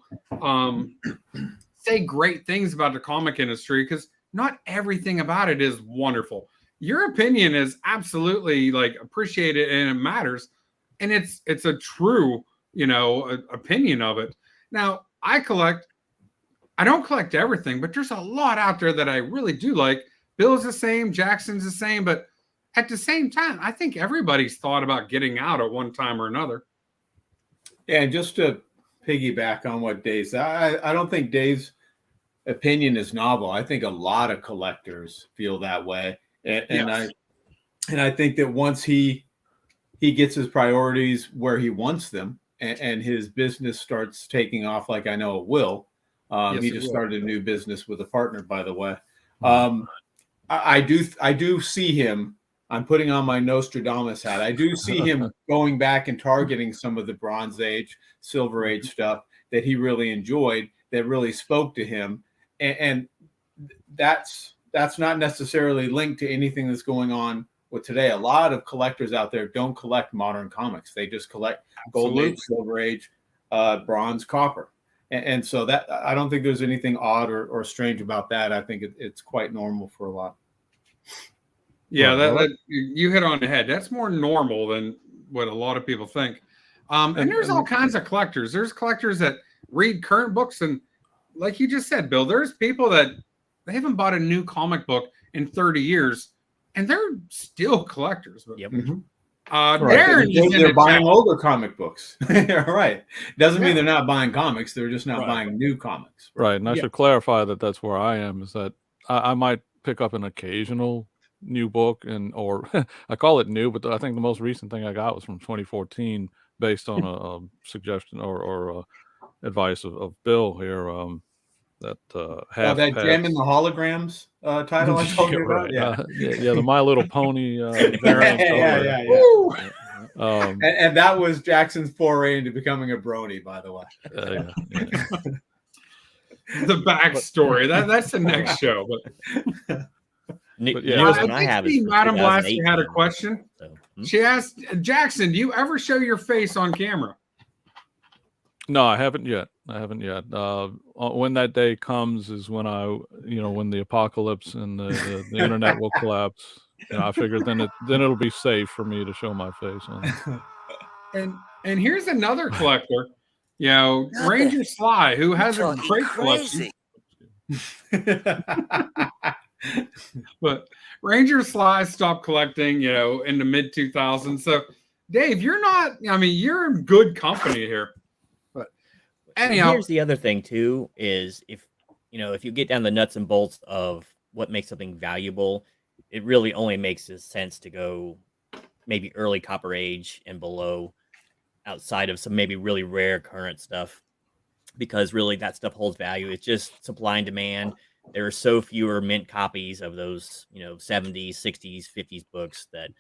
Speaker 2: say great things about the comic industry because not everything about it is wonderful. Your opinion is absolutely, like, appreciated and it matters. And it's a true, you know, opinion of it. Now, I don't collect everything, but there's a lot out there that I really do like. Bill's the same, Jackson's the same, but at the same time, I think everybody's thought about getting out at one time or another.
Speaker 4: Yeah, and just to piggyback on what Dave said, I don't think Dave's opinion is novel. I think a lot of collectors feel that way. And I think that once he gets his priorities where he wants them, and his business starts taking off like I know it will. He just started a new business with a partner, by the way. I do see him. I'm putting on my Nostradamus hat. I do see him going back and targeting some of the Bronze Age, Silver Age stuff that he really enjoyed, that really spoke to him. And that's not necessarily linked to anything that's going on with today. A lot of collectors out there don't collect modern comics. They just collect Gold Age, Silver Age, Bronze, Copper. And so that I don't think there's anything odd or strange about that. I think it's quite normal for a lot.
Speaker 2: Yeah,
Speaker 1: Right, well,
Speaker 2: you hit on the head. That's more normal than what a lot of people think. And there's all kinds of collectors. There's collectors that read current books, and like you just said, Bill, there's people that they haven't bought a new comic book in 30 years, and they're still collectors. But,
Speaker 3: Yep.
Speaker 2: Darren is
Speaker 4: they're
Speaker 2: in
Speaker 4: buying older comic books. Right. Doesn't mean
Speaker 2: Yeah.
Speaker 4: they're not buying comics. They're just not
Speaker 1: Right.
Speaker 4: buying new comics.
Speaker 1: right, and I
Speaker 2: Yeah.
Speaker 1: should clarify that that's where I am. Is that I might pick up an occasional new book, or I call it new, but I think the most recent thing I got was from 2014, based on a suggestion or advice of Bill here. That half
Speaker 4: That
Speaker 1: past.
Speaker 4: Gem in the Holograms title I told you about.
Speaker 1: Right.
Speaker 4: Yeah.
Speaker 1: Yeah, the My Little Pony variant.
Speaker 4: Yeah. And that was Jackson's foray into becoming a brony, by the way.
Speaker 1: Yeah.
Speaker 2: the backstory. That's the next show. But
Speaker 1: But yeah,
Speaker 3: newest
Speaker 2: I
Speaker 3: one I
Speaker 2: think
Speaker 3: have is
Speaker 2: Madam Blassie had a
Speaker 3: 2018.
Speaker 2: question.
Speaker 3: So,
Speaker 2: She asked, Jackson, do you ever show your face on camera?
Speaker 1: No, I haven't yet. When that day comes is when when the apocalypse and the internet will collapse. I figured then it'll be safe for me to show my face on.
Speaker 2: And here's another collector, Ranger Sly, who has a great collection. But Ranger Sly stopped collecting, in the mid 2000s. So, Dave, you're in good company here. But anyhow,
Speaker 3: here's the other thing too: is if you get down the nuts and bolts of what makes something valuable, it really only makes sense to go maybe early Copper Age and below, outside of some maybe really rare current stuff, because really that stuff holds value. It's just supply and demand. There are so fewer mint copies of those, 70s, 60s, 50s books that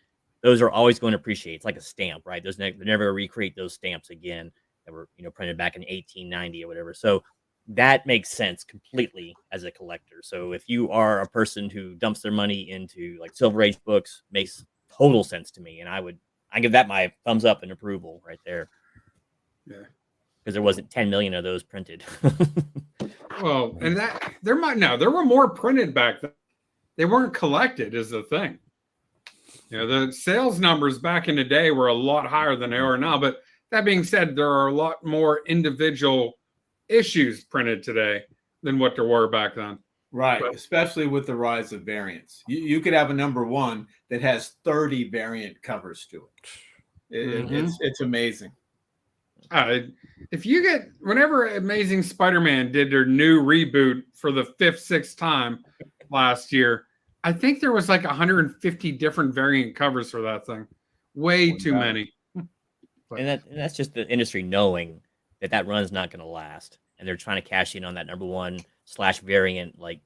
Speaker 3: those are always going to appreciate. It's like a stamp, right? They're never going to recreate those stamps again that were, printed back in 1890 or whatever. So that makes sense completely as a collector. So if you are a person who dumps their money into like Silver Age books, makes total sense to me. And I give that my thumbs up and approval right there.
Speaker 2: Yeah.
Speaker 3: Because there wasn't 10 million of those printed.
Speaker 2: Well, and there were more printed back then. They weren't collected is the thing. The sales numbers back in the day were a lot higher than they are now. But that being said, there are a lot more individual issues printed today than what there were back then.
Speaker 4: Right, especially with the rise of variants. You could have a number one that has 30 variant covers to it. It's amazing.
Speaker 2: If you get, whenever Amazing Spider-Man did their new reboot for the 5th, 6th time last year, I think there was like 150 different variant covers for that thing. Way too many.
Speaker 3: And that's just the industry knowing that run's not going to last, and they're trying to cash in on that number one / variant like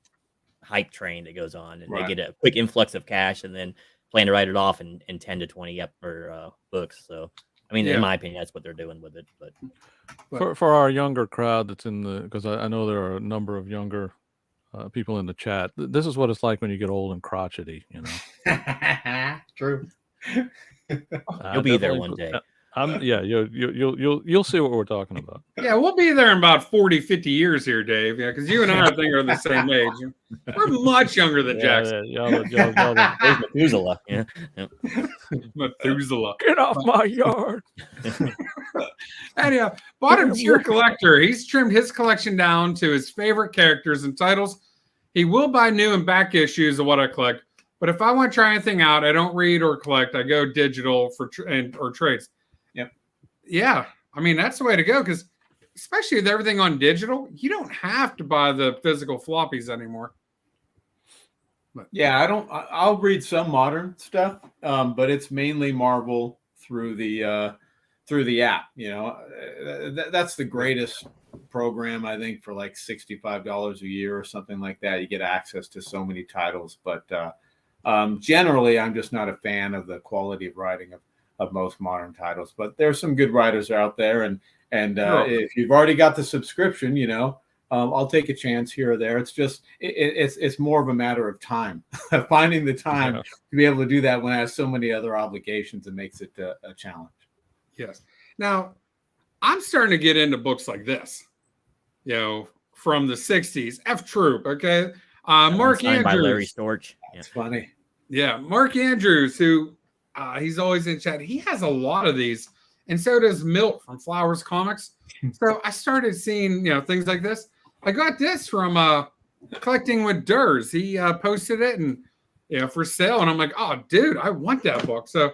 Speaker 3: hype train that goes on, and they get a quick influx of cash, and then plan to write it off in 10 to 20 books. So, in my opinion, that's what they're doing with it. But
Speaker 1: For our younger crowd that's because I know there are a number of younger people in the chat. This is what it's like when you get old and crotchety.
Speaker 4: True.
Speaker 3: You'll be there one day.
Speaker 1: You'll see what we're talking about.
Speaker 2: Yeah, we'll be there in about 40, 50 years here, Dave. Yeah, because you and I think are the same age. We're much younger than Jackson.
Speaker 3: There's Methuselah. Yeah.
Speaker 2: Methuselah.
Speaker 1: Get off my yard.
Speaker 2: Anyhow, bottom tier collector. He's trimmed his collection down to his favorite characters and titles. He will buy new and back issues of what I collect. But if I want to try anything out, I don't read or collect. I go digital or trades. Yeah, that's the way to go, because especially with everything on digital, you don't have to buy the physical floppies anymore.
Speaker 4: But yeah, I'll read some modern stuff, but it's mainly Marvel through the app. That's the greatest program, I think, for like $65 a year or something like that. You get access to so many titles, but generally, I'm just not a fan of the quality of writing of most modern titles. But there's some good writers out there, and if you've already got the subscription, I'll take a chance here or there. It's just it's more of a matter of time, finding the time to be able to do that when I have so many other obligations. It makes it a challenge.
Speaker 2: Yes. Now, I'm starting to get into books like this, from the 60s. F Troop, okay? Mark Andrews.
Speaker 3: By Larry Storch.
Speaker 4: It's funny.
Speaker 2: Yeah, Mark Andrews, who he's always in chat. He has a lot of these, and so does Milt from Flowers Comics. So I started seeing things like this. I got this from Collecting with Durs. He posted it and for sale, and I'm like, oh, dude, I want that book. So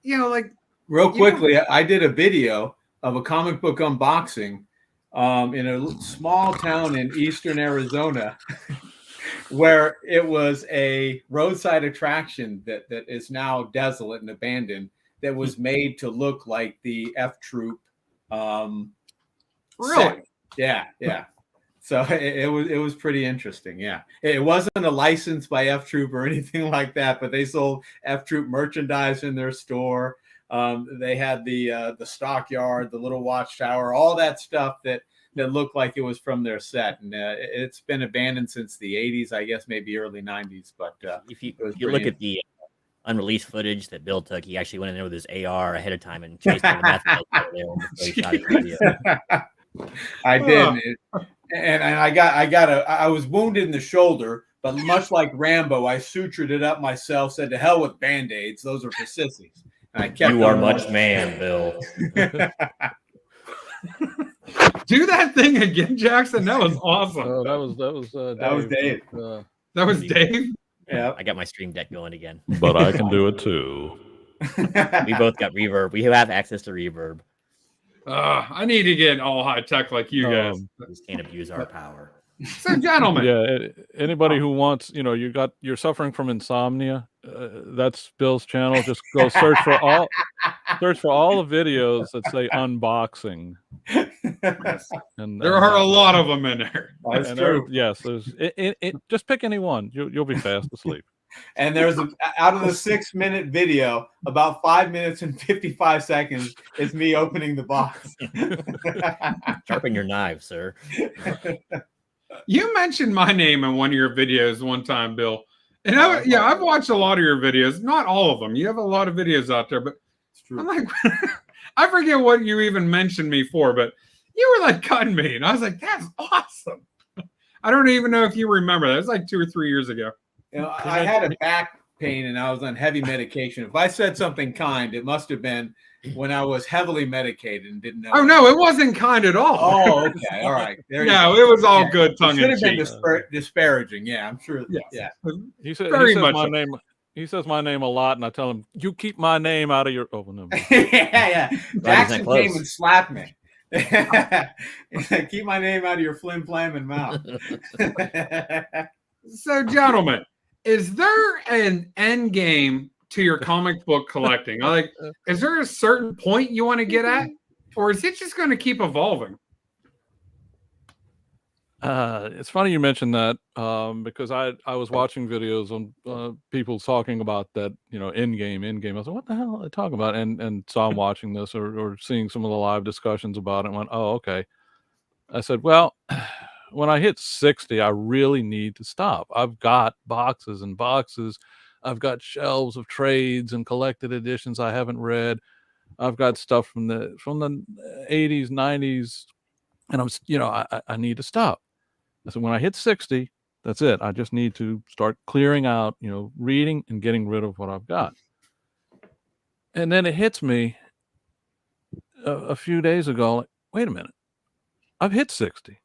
Speaker 2: like
Speaker 4: real quickly, I did a video of a comic book unboxing in a small town in eastern Arizona. Where it was a roadside attraction that is now desolate and abandoned, that was made to look like the F Troop.
Speaker 2: Really?
Speaker 4: Set. Yeah. So it was pretty interesting. Yeah, it wasn't a license by F Troop or anything like that, but they sold F Troop merchandise in their store. They had the stockyard, the little watchtower, all that stuff that looked like it was from their set, and it's been abandoned since the 80s, I guess, maybe early 90s. But
Speaker 3: if you look at the unreleased footage that Bill took, he actually went in there with his AR ahead of time and chased the meth before he shot his video.
Speaker 4: I did, and I was wounded in the shoulder, but much like Rambo, I sutured it up myself. Said to hell with band-aids; those are for sissies. And I kept.
Speaker 3: You are much man, Bill.
Speaker 2: Do that thing again, Jackson. That was awesome.
Speaker 1: That was Dave.
Speaker 4: That was Dave.
Speaker 2: That was Dave.
Speaker 4: Yeah,
Speaker 3: I got my stream deck going again.
Speaker 1: But I can do it too.
Speaker 3: We both got reverb. We have access to reverb.
Speaker 2: I need to get all high tech like you guys.
Speaker 3: We just can't abuse our power.
Speaker 2: So, gentlemen,
Speaker 1: Yeah, anybody who wants, you're suffering from insomnia. That's Bill's channel. Just go search for all the videos that say unboxing. And
Speaker 2: there are a lot of them in there.
Speaker 4: That's true.
Speaker 1: Yes, there's just pick any one. You'll be fast asleep.
Speaker 4: And there's out of the 6-minute video, about 5 minutes and 55 seconds is me opening the box.
Speaker 3: Sharpen your knife, sir.
Speaker 2: You mentioned my name in one of your videos one time, Bill. And I've watched a lot of your videos. Not all of them. You have a lot of videos out there, but
Speaker 4: It's true.
Speaker 2: I'm like, I forget what you even mentioned me for, but you were like cutting me, and I was like, that's awesome. I don't even know if you remember that. It was like 2 or 3 years ago.
Speaker 4: I had a back pain and I was on heavy medication. If I said something kind, it must have been when I was heavily medicated and didn't know.
Speaker 2: Oh no, it wasn't kind at all.
Speaker 4: Oh, okay, all right. There
Speaker 2: No, it was all good tongue
Speaker 4: It
Speaker 2: in
Speaker 4: should have
Speaker 2: cheek.
Speaker 4: been disparaging. Yeah, I'm sure.
Speaker 2: Yes.
Speaker 4: Yeah.
Speaker 1: He says
Speaker 2: Very much
Speaker 1: my
Speaker 2: so.
Speaker 1: name. He says my name a lot, and I tell him, "You keep my name out of your." Oh no.
Speaker 4: Yeah. Jackson
Speaker 3: close.
Speaker 4: came and slapped me. Keep my name out of your flim flamming mouth.
Speaker 2: So, gentlemen, is there an end game to your comic book collecting? Like, is there a certain point you want to get at, or is it just going to keep evolving?
Speaker 1: It's funny you mentioned that because I was watching videos on people talking about that, in game. I was like, what the hell are they talking about? And so I'm watching this or seeing some of the live discussions about it and went, oh, okay. I said, well, when I hit 60, I really need to stop. I've got boxes and boxes. I've got shelves of trades and collected editions I haven't read. I've got stuff from the 80s, 90s, and I need to stop. I said, when I hit 60, that's it. I just need to start clearing out, reading and getting rid of what I've got. And then it hits me a few days ago, like, wait a minute, I've hit 60.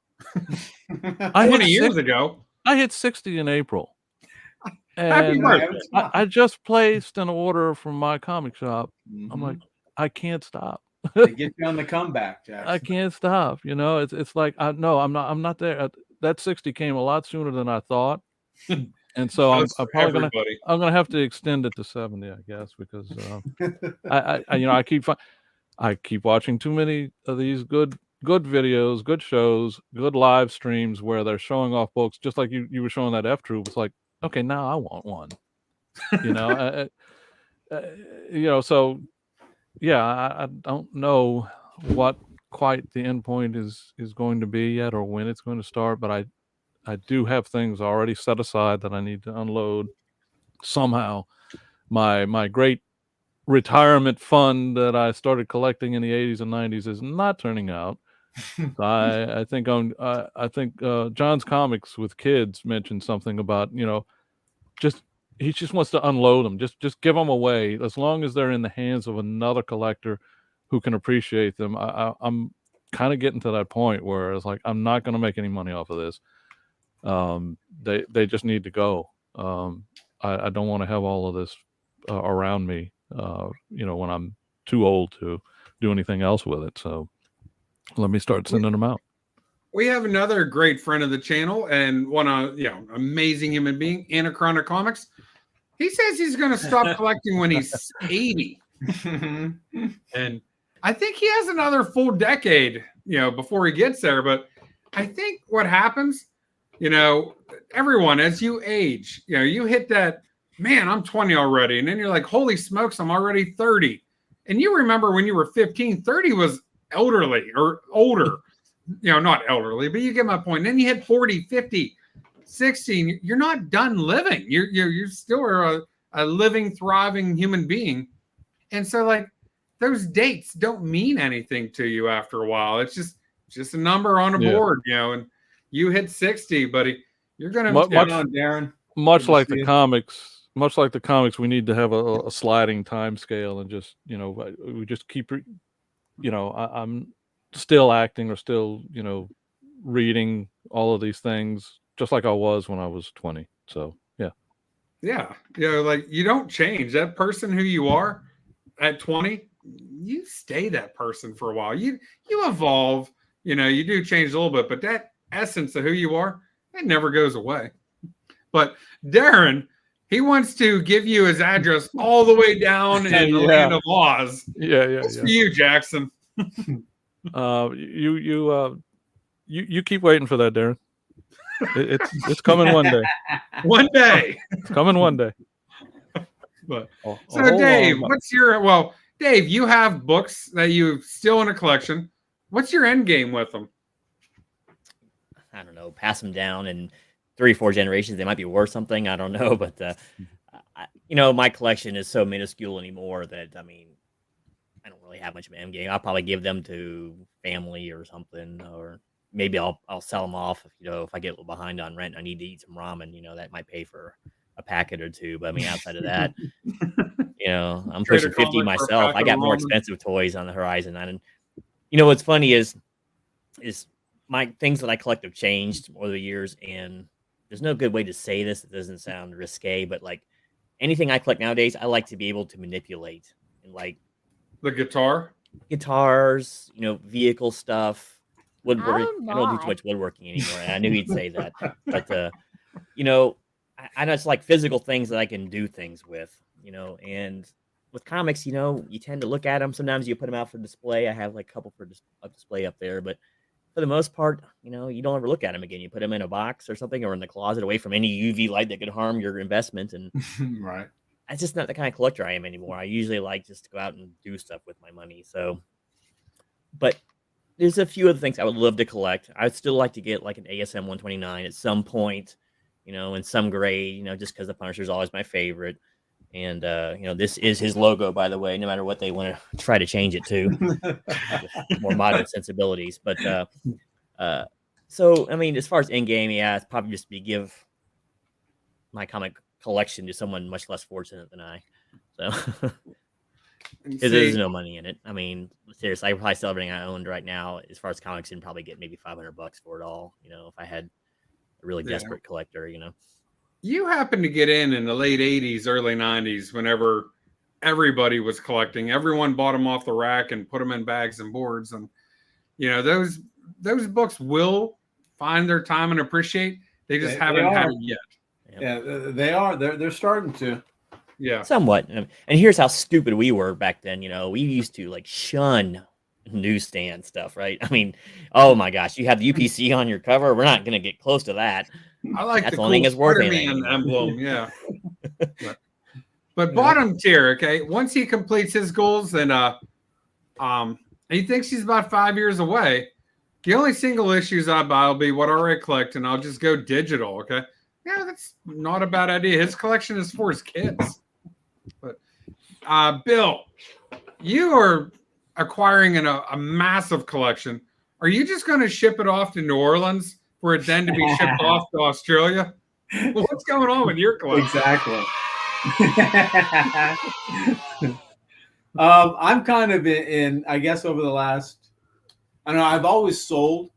Speaker 2: 20 years ago.
Speaker 1: I hit 60 in April.
Speaker 2: Happy
Speaker 1: And
Speaker 2: birthday.
Speaker 1: I just placed an order from my comic shop. I'm like, I can't stop.
Speaker 4: They get you on the comeback, Jackson.
Speaker 1: I can't stop. It's like I'm not there. That 60 came a lot sooner than I thought, and so I'm probably gonna have to extend it to 70, I guess, because I keep watching too many of these good videos, good shows, good live streams where they're showing off books, just like you were showing that F Troop. It's like, okay, now I want one. So yeah, I don't know what quite the end point is going to be yet, or when it's going to start, but I do have things already set aside that I need to unload somehow. My great retirement fund that I started collecting in the 80s and 90s is not turning out. So I think John's Comics with Kids mentioned something about just he just wants to unload them. Just give them away as long as they're in the hands of another collector who can appreciate them. I'm kind of getting to that point where it's like I'm not going to make any money off of this. They just need to go. I don't want to have all of this around me. When I'm too old to do anything else with it. So let me start sending them out.
Speaker 2: We have another great friend of the channel and one amazing human being, Anachronic Comics. He says he's going to stop collecting when he's 80. And I think he has another full decade, before he gets there. But I think what happens, everyone, as you age, you hit that, man, I'm 20 already. And then you're like, holy smokes, I'm already 30. And you remember when you were 15, 30 was elderly or older. Not elderly, but you get my point. Then you hit 40, 50, 60. You're not done living. You're still a living, thriving human being. And so, like, those dates don't mean anything to you after a while. It's just a number on a board, and you hit 60, buddy. You're gonna
Speaker 4: Darren.
Speaker 1: Much like the comics, we need to have a sliding time scale and just we just keep I'm still acting or still, reading all of these things just like I was when I was 20. So, yeah.
Speaker 2: Yeah. Like you don't change. That person who you are at 20, you stay that person for a while. You evolve, you do change a little bit, but that essence of who you are, it never goes away. But Darren, he wants to give you his address all the way down in the land of Oz.
Speaker 1: Yeah.
Speaker 2: It's for you, Jackson.
Speaker 1: You keep waiting for that, Darren. It's coming one day.
Speaker 2: One day.
Speaker 1: It's coming one day.
Speaker 2: But so Dave, Dave, you have books that you still in a collection. What's your end game with them?
Speaker 3: I don't know. Pass them down in 3 or 4 generations. They might be worth something. I don't know, but my collection is so minuscule anymore that I don't really have much of an end game. I'll probably give them to family or something, or maybe I'll sell them off if I get a little behind on rent. I need to eat some ramen. That might pay for a packet or two. But outside of that, I'm pushing 50 myself. I got more expensive toys on the horizon. And what's funny is my things that I collect have changed over the years, and there's no good way to say this. It doesn't sound risque, but like anything I collect nowadays, I like to be able to manipulate and like.
Speaker 2: The guitars, vehicle stuff, woodwork. I don't do too much woodworking anymore. I knew he'd say that, but I just like physical things that I can do things with, and with comics, you tend to look at them. Sometimes you put them out for display. I have like a couple for display up there, but for the most part, you don't ever look at them again. You put them in a box or something, or in the closet away from any UV light that could harm your investment. And
Speaker 4: right.
Speaker 3: That's just not the kind of collector I am anymore. I usually like just to go out and do stuff with my money. So, but there's a few other things I would love to collect. I'd still like to get like an ASM 129 at some point, in some grade, just because the Punisher is always my favorite. And, this is his logo, by the way, no matter what they want to try to change it to. More modern sensibilities. But so, as far as in-game, it's probably just to give my comic collection to someone much less fortunate than I. So there's no money in it. Seriously, I probably sell everything I owned right now as far as comics and probably get maybe $500 for it all, if I had a really desperate collector,
Speaker 2: You happened to get in the late 80s, early 90s, whenever everybody was collecting. Everyone bought them off the rack and put them in bags and boards. And, those books will find their time and appreciate. They just haven't had it yet.
Speaker 4: Yeah, they are. They're starting to.
Speaker 2: Yeah,
Speaker 3: somewhat. And here's how stupid we were back then. We used to like shun newsstand stuff, right? Oh my gosh, you have the UPC on your cover. We're not going to get close to that.
Speaker 2: I like
Speaker 3: that's
Speaker 2: the
Speaker 3: only
Speaker 2: cool
Speaker 3: thing that's worth
Speaker 2: Spider-Man emblem. Yeah, but bottom tier. Okay, once he completes his goals, and he thinks he's about 5 years away. The only single issues I buy will be what I already collect, and I'll just go digital. Okay. Yeah, that's not a bad idea. His collection is for his kids. But Bill, you are acquiring a massive collection. Are you just going to ship it off to New Orleans for it then to be shipped off to Australia? Well, what's going on with your collection?
Speaker 4: Exactly. I'm kind of in, I guess, over the last, I don't know, I've always sold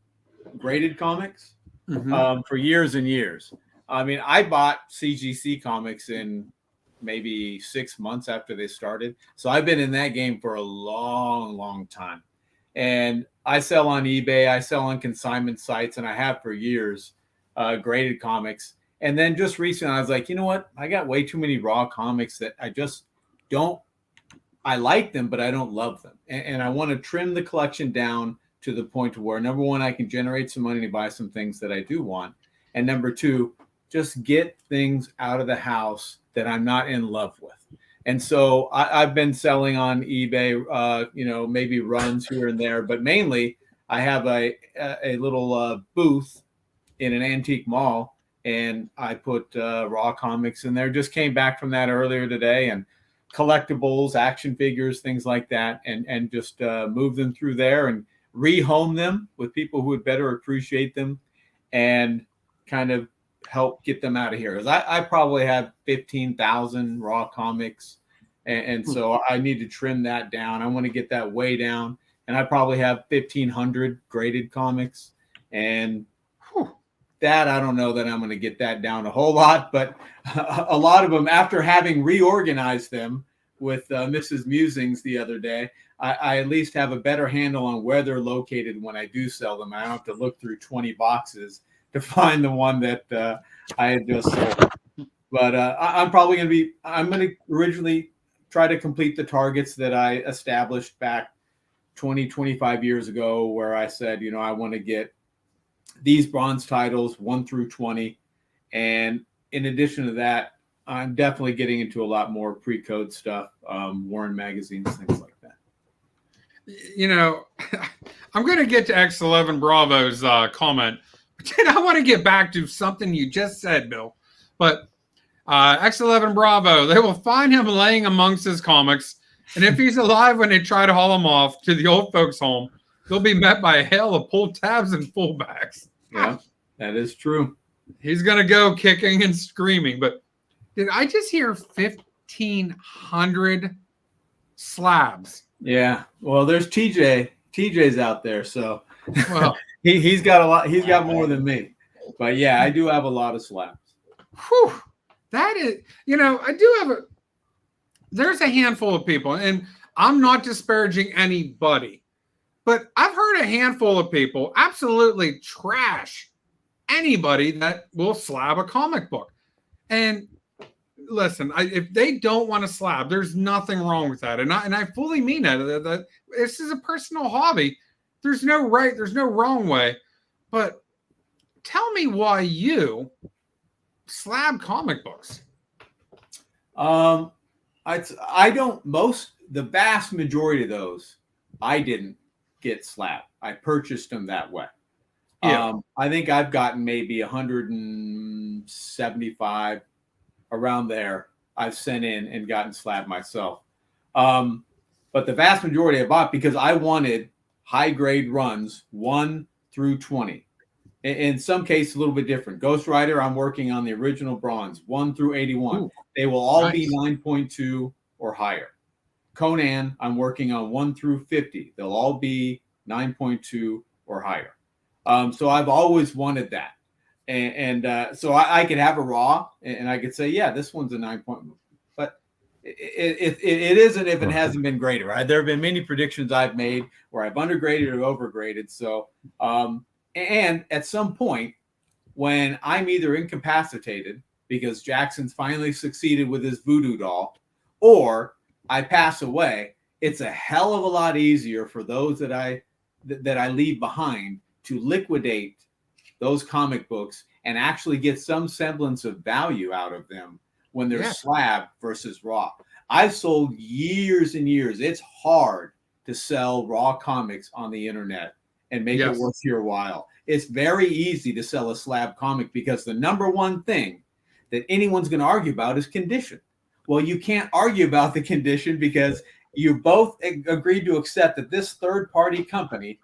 Speaker 4: graded comics for years and years. I mean, I bought CGC comics in maybe 6 months after they started. So I've been in that game for a long, long time. And I sell on eBay, I sell on consignment sites, and I have for years graded comics. And then just recently, I was like, you know what? I got way too many raw comics that I just don't. I like them, but I don't love them. And I want to trim the collection down to the point where, number one, I can generate some money to buy some things that I do want. And number two, just get things out of the house that I'm not in love with. And so I've been selling on eBay, maybe runs here and there, but mainly I have a little booth in an antique mall, and I put raw comics in there. Just came back from that earlier today, and collectibles, action figures, things like that, and just move them through there and rehome them with people who would better appreciate them and kind of help get them out of here. I probably have 15,000 raw comics, and so I need to trim that down. I want to get that way down, and I probably have 1,500 graded comics, and that I don't know that I'm going to get that down a whole lot, but a lot of them, after having reorganized them with Mrs. Musings the other day, I at least have a better handle on where they're located when I do sell them. I don't have to look through 20 boxes to find the one that I had just sold. But I'm going to originally try to complete the targets that I established back 20, 25 years ago, where I said, I want to get these bronze titles 1 through 20. And in addition to that, I'm definitely getting into a lot more pre-code stuff, Warren magazines, things like that.
Speaker 2: I'm going to get to X11 Bravo's comment. But I want to get back to something you just said, Bill. But X11 Bravo, they will find him laying amongst his comics. And if he's alive when they try to haul him off to the old folks' home, he'll be met by a hail of pull tabs and fullbacks.
Speaker 4: Yeah, that is true.
Speaker 2: He's going to go kicking and screaming. But did I just hear 1,500 slabs?
Speaker 4: Yeah. Well, there's TJ's out there. So
Speaker 2: well,
Speaker 4: he's got a lot. He's got more than me. But yeah, I do have a lot of slabs.
Speaker 2: Whew, that is, I do have there's a handful of people, and I'm not disparaging anybody, but I've heard a handful of people absolutely trash anybody that will slab a comic book. And listen, if they don't want to slab, there's nothing wrong with that. And I fully mean that this is a personal hobby. There's no right, there's no wrong way. But tell me why you slab comic books. The vast majority of those, I didn't get slabbed. I purchased them that way. Yeah. I think I've gotten maybe 175 around there. I've sent in and gotten slabbed myself. But the vast majority I bought because I wanted high grade runs 1 through 20. In some cases, a little bit different. Ghost Rider, I'm working on the original bronze 1 through 81. Ooh, they will all be 9.2 or higher. Conan, I'm working on 1 through 50. They'll all be 9.2 or higher. So I've always wanted that. And so I could have a raw and I could say, yeah, this one's a 9 point. But it isn't if it hasn't been graded, right? There have been many predictions I've made where I've undergraded or overgraded. So, and at some point when I'm either incapacitated because Jackson's finally succeeded with his voodoo doll, or I pass away, it's a hell of a lot easier for those that I leave behind to liquidate those comic books and actually get some semblance of value out of them when they're slab versus raw. I've sold years and years. It's hard to sell raw comics on the internet and make it worth your while. It's very easy to sell a slab comic because the number one thing that anyone's going to argue about is condition. Well, you can't argue about the condition because you both agreed to accept that this third-party company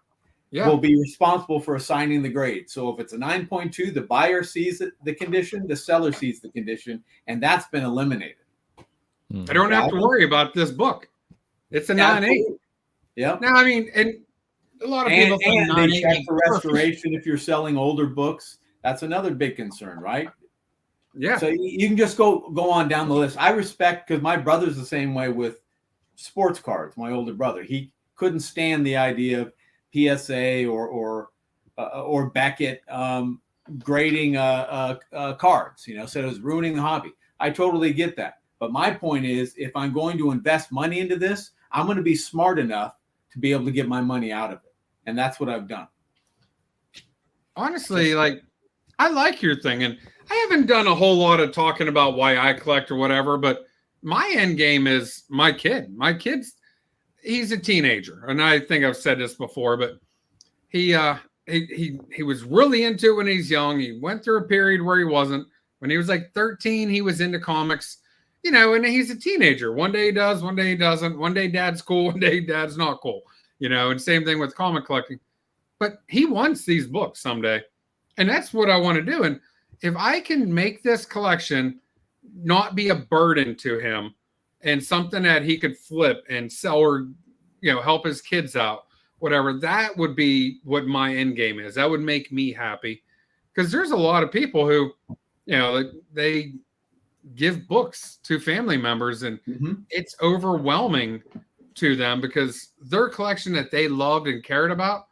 Speaker 2: will be responsible for assigning the grade. So if it's a 9.2, the buyer sees the condition, the seller sees the condition, and that's been eliminated. I don't have to worry about this book. It's a 9.8.
Speaker 4: Yep.
Speaker 2: Now, I mean, and a lot of people think
Speaker 4: and they
Speaker 2: 9.8
Speaker 4: check
Speaker 2: is
Speaker 4: for
Speaker 2: perfect.
Speaker 4: restoration if you're selling older books. That's another big concern, right?
Speaker 2: Yeah.
Speaker 4: So you can just go on down the list. I respect, because my brother's the same way with sports cards. My older brother, he couldn't stand the idea of PSA or Beckett grading cards. Said it was ruining the hobby. I totally get that. But my point is, if I'm going to invest money into this, I'm going to be smart enough to be able to get my money out of it. And that's what I've done.
Speaker 2: Honestly, like, I like your thing. And I haven't done a whole lot of talking about why I collect or whatever, but my end game is my kid. My kid's, he's a teenager. And I think I've said this before, but he was really into it when he's young. He went through a period where he wasn't. When he was like 13, he was into comics. And he's a teenager. One day he does, one day he doesn't. One day dad's cool, one day dad's not cool. And same thing with comic collecting. But he wants these books someday. And that's what I want to do. And if I can make this collection not be a burden to him and something that he could flip and sell or, help his kids out, whatever, that would be what my end game is. That would make me happy. Because there's a lot of people who, they give books to family members, and it's overwhelming to them because their collection that they loved and cared about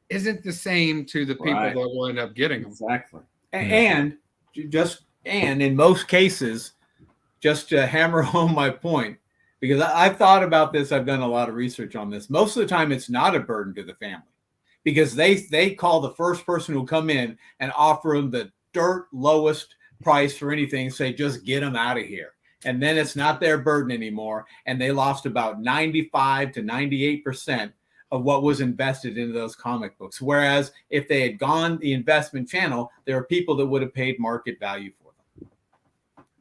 Speaker 2: isn't the same to the people that will end up getting them.
Speaker 4: Exactly. And in most cases, just to hammer home my point, because I've thought about this, I've done a lot of research on this. Most of the time, it's not a burden to the family, because they call the first person who come in and offer them the dirt lowest price for anything, say just get them out of here. And then it's not their burden anymore. And they lost about 95 to 98% of what was invested into those comic books. Whereas if they had gone the investment channel, there are people that would have paid market value for them.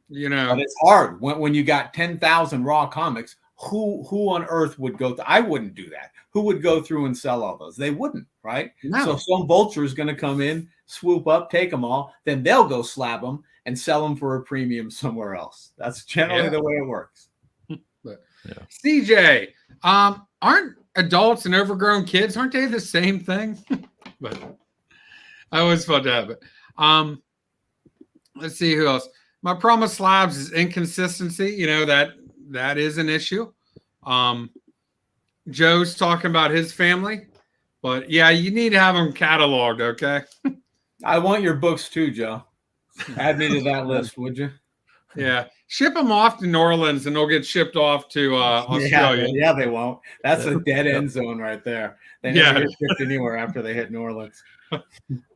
Speaker 4: But it's hard when you got 10,000 raw comics. Who on earth would go I wouldn't do that. Who would go through and sell all those? They wouldn't, right?
Speaker 2: No.
Speaker 4: So some vulture is going to come in, swoop up, take them all, then they'll go slab them and sell them for a premium somewhere else. That's generally the way it works.
Speaker 2: But, CJ, aren't adults and overgrown kids, aren't they the same thing? But I always fun to have it. Let's see who else. My promise slabs is inconsistency. That is an issue. Joe's talking about his family, but yeah, you need to have them cataloged. Okay.
Speaker 4: I want your books too, Joe. Add me to that list, would you?
Speaker 2: Yeah. Ship them off to New Orleans and they'll get shipped off to Australia.
Speaker 4: Yeah, they won't. That's a dead end zone right there. They never get shipped anywhere after they hit New Orleans.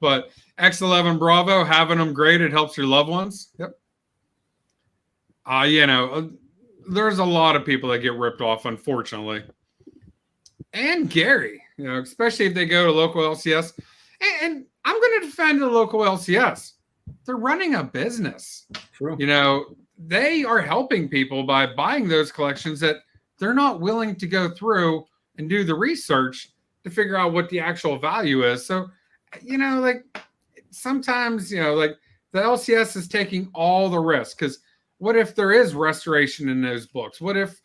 Speaker 2: But X11 Bravo, having them graded helps your loved ones. Yep. There's a lot of people that get ripped off, unfortunately. And Gary, especially if they go to local LCS. And I'm going to defend the local LCS. They're running a business.
Speaker 4: True.
Speaker 2: They are helping people by buying those collections that they're not willing to go through and do the research to figure out what the actual value is. So, sometimes, the LCS is taking all the risk, because what if there is restoration in those books? What if,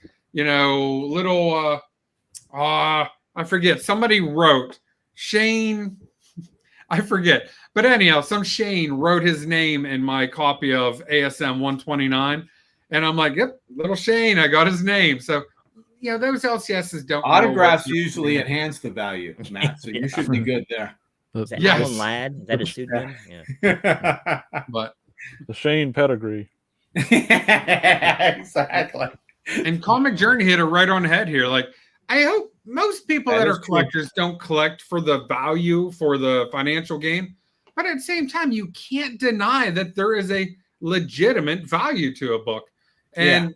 Speaker 2: I forget, somebody wrote Shane, I forget. But anyhow, some Shane wrote his name in my copy of ASM 129. And I'm like, yep, little Shane, I got his name. So, those LCSs don't.
Speaker 4: Autographs usually enhance the value, Matt. So you should be good there.
Speaker 3: Is that Alan Ladd? Is that his pseudonym?
Speaker 2: Yeah. But
Speaker 1: the Shane pedigree.
Speaker 4: Exactly.
Speaker 2: And Comic Journey hit it right on the head here. Like, I hope most people that are collectors don't collect for the value, for the financial gain. But at the same time, you can't deny that there is a legitimate value to a book. And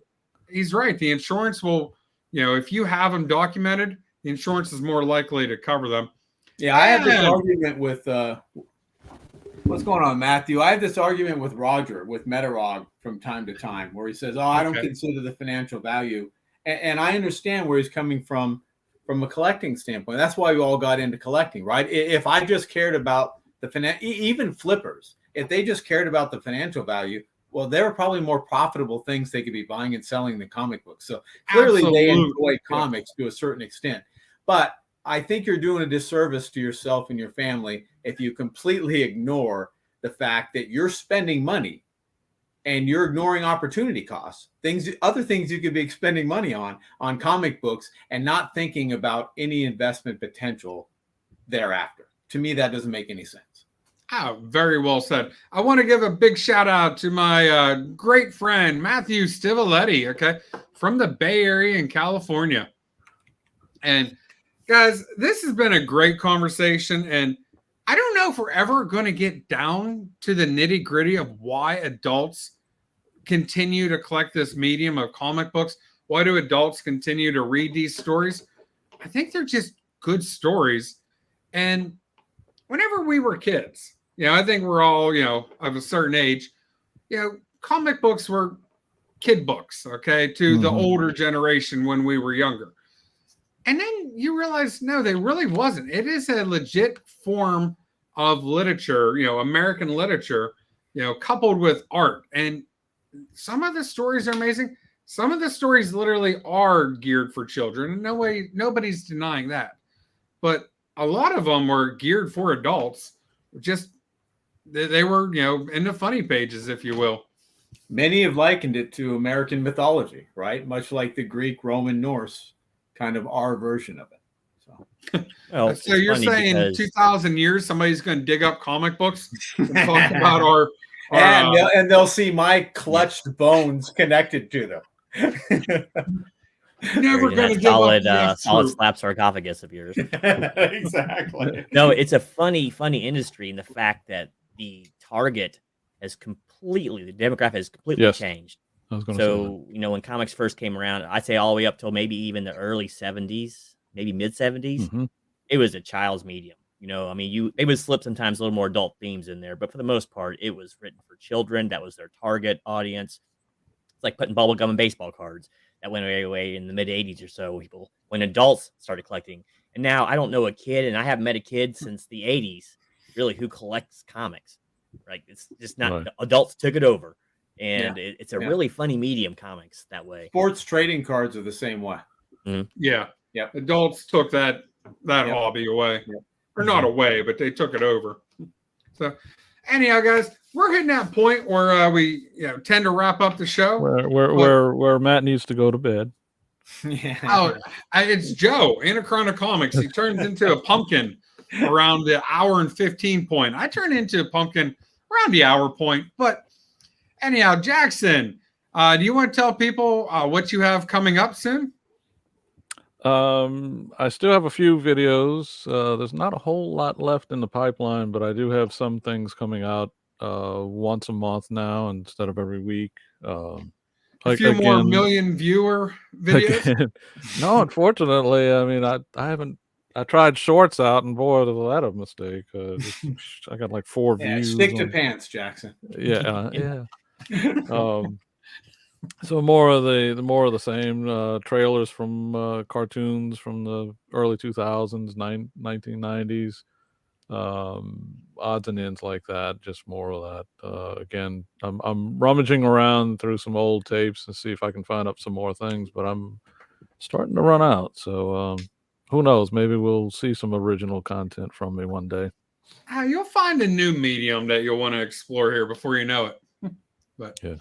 Speaker 2: he's right. The insurance will, if you have them documented, the insurance is more likely to cover them.
Speaker 4: Yeah, I have this argument with what's going on, Matthew? I have this argument with Roger, with Metarog from time to time, where he says, I don't consider the financial value. And I understand where he's coming from a collecting standpoint. That's why we all got into collecting, right? If I just cared about the even flippers, if they just cared about the financial value, well, there are probably more profitable things they could be buying and selling than comic books. So clearly they enjoy comics to a certain extent. But I think you're doing a disservice to yourself and your family if you completely ignore the fact that you're spending money and you're ignoring opportunity costs, other things you could be spending money on comic books and not thinking about any investment potential thereafter. To me, that doesn't make any sense.
Speaker 2: Oh, very well said. I want to give a big shout out to my great friend, Matthew Stivoletti, okay, from the Bay Area in California. And guys, this has been a great conversation. And I don't know if we're ever going to get down to the nitty gritty of why adults continue to collect this medium of comic books. Why do adults continue to read these stories? I think they're just good stories. And whenever we were kids, I think we're all, of a certain age, comic books were kid books, okay, to the older generation when we were younger. And then you realize, no, they really wasn't. It is a legit form of literature, American literature, coupled with art. And some of the stories are amazing. Some of the stories literally are geared for children. And nobody's denying that. But a lot of them were geared for adults. Just they were, in the funny pages, if you will.
Speaker 4: Many have likened it to American mythology, right? Much like the Greek, Roman, Norse, kind of our version of it.
Speaker 2: So, so you're saying in 2,000 years, somebody's going to dig up comic books and talk about our
Speaker 4: and they'll see my clutched bones connected to them.
Speaker 3: Never going to solid slab sarcophagus of yours.
Speaker 4: Exactly.
Speaker 3: No, it's a funny industry in the fact that the target has the demographic has completely changed.
Speaker 1: I was going to say that.
Speaker 3: When comics first came around, I'd say all the way up till maybe even the early 70s, maybe mid 70s, it was a child's medium. They would slip sometimes a little more adult themes in there, but for the most part, it was written for children. That was their target audience. It's like putting bubblegum in baseball cards. That went away in the mid 80s or so, when adults started collecting. And now I don't know a kid, and I haven't met a kid since the 80s, really, who collects comics. Right? It's just not, adults took it over. And it's a really funny medium, comics, that way.
Speaker 4: Sports trading cards are the same way.
Speaker 2: Yeah. Adults took that hobby away. Or not away, but they took it over. So anyhow, guys, we're hitting that point where we tend to wrap up the show.
Speaker 1: Where Matt needs to go to bed.
Speaker 2: It's Joe, Anachrona Comics. He turns into a pumpkin around the hour and 15 point. I turn into a pumpkin around the hour point. But anyhow, Jackson, do you want to tell people what you have coming up soon?
Speaker 1: I still have a few videos. There's not a whole lot left in the pipeline, but I do have some things coming out once a month now instead of every week.
Speaker 2: A few more million viewer videos.
Speaker 1: No, unfortunately, I mean, I haven't. I tried shorts out, and boy, was that a mistake. I got like 4 views.
Speaker 4: Stick to pants, Jackson.
Speaker 1: Yeah. So more of the same trailers from cartoons from the early 2000s, 1990s, odds and ends like that. Just more of that. Again, I'm rummaging around through some old tapes and see if I can find up some more things, but I'm starting to run out. So who knows? Maybe we'll see some original content from me one day.
Speaker 2: You'll find a new medium that you'll want to explore here before you know it. But
Speaker 1: yeah.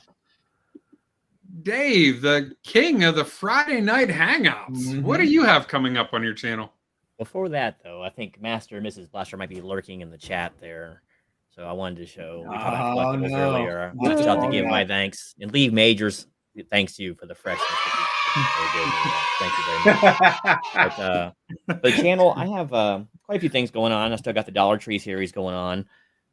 Speaker 2: Dave, the king of the Friday night hangouts. What do you have coming up on your channel?
Speaker 3: Before that, though, I think Master and Mrs. Blaster might be lurking in the chat there. So I wanted to show. We talked about collectibles earlier. I just have to give my thanks and leave Majors. Thanks to you for the freshness. Thank you very much. But the channel, I have quite a few things going on. I still got the Dollar Tree series going on.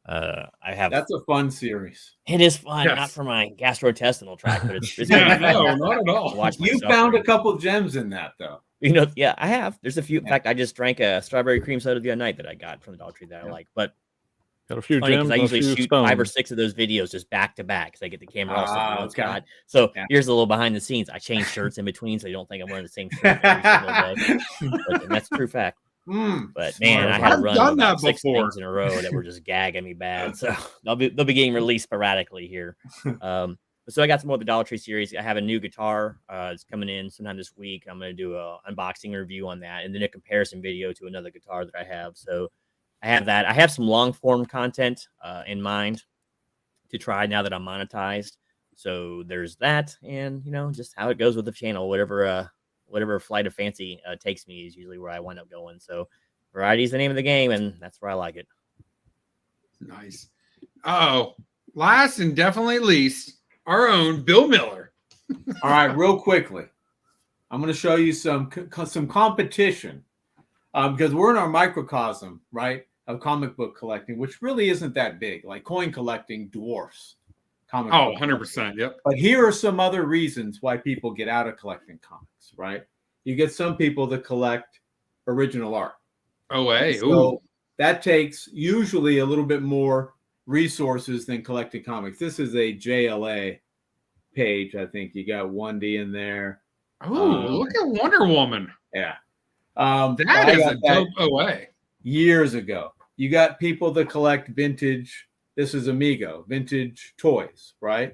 Speaker 4: That's a fun series.
Speaker 3: It is fun, not for my gastrointestinal tract, but it's
Speaker 2: no, not at all.
Speaker 4: You found a couple gems in that, though.
Speaker 3: I have. There's a few. In fact, I just drank a strawberry cream soda the other night that I got from the Dollar Tree that I like. But
Speaker 1: got a few
Speaker 3: gems. I usually shoot
Speaker 1: stones.
Speaker 3: 5 or 6 of those videos just back to back because I get the camera all set in one spot. So here's a little behind the scenes. I change shirts in between, so you don't think I'm wearing the same shirt every single day. And that's a true fact. But man, I had to
Speaker 2: I've
Speaker 3: run
Speaker 2: done
Speaker 3: about
Speaker 2: that
Speaker 3: 6
Speaker 2: before.
Speaker 3: things in a row that were just gagging me bad. So they'll be getting released sporadically here. So I got some more of the Dollar Tree series. I have a new guitar. It's coming in sometime this week. I'm going to do a unboxing review on that, and then a comparison video to another guitar that I have. So I have that. I have some long form content in mind to try now that I'm monetized. So there's that, and just how it goes with the channel. Whatever flight of fancy takes me is usually where I wind up going. So variety is the name of the game, and that's where I like it.
Speaker 2: Nice. Last and definitely least, our own Bill Miller.
Speaker 4: All right, real quickly, I'm going to show you some competition because we're in our microcosm, right, of comic book collecting, which really isn't that big. Like coin collecting dwarfs comic book
Speaker 2: 100%. Yep.
Speaker 4: But here are some other reasons why people get out of collecting comics, right? You get some people that collect original art. So that takes usually a little bit more resources than collecting comics. This is a JLA page. I think you got 1D in there.
Speaker 2: Look at Wonder Woman.
Speaker 4: Yeah.
Speaker 2: That is a dope OA.
Speaker 4: Years ago. You got people that collect vintage. This is Amigo, vintage toys, right?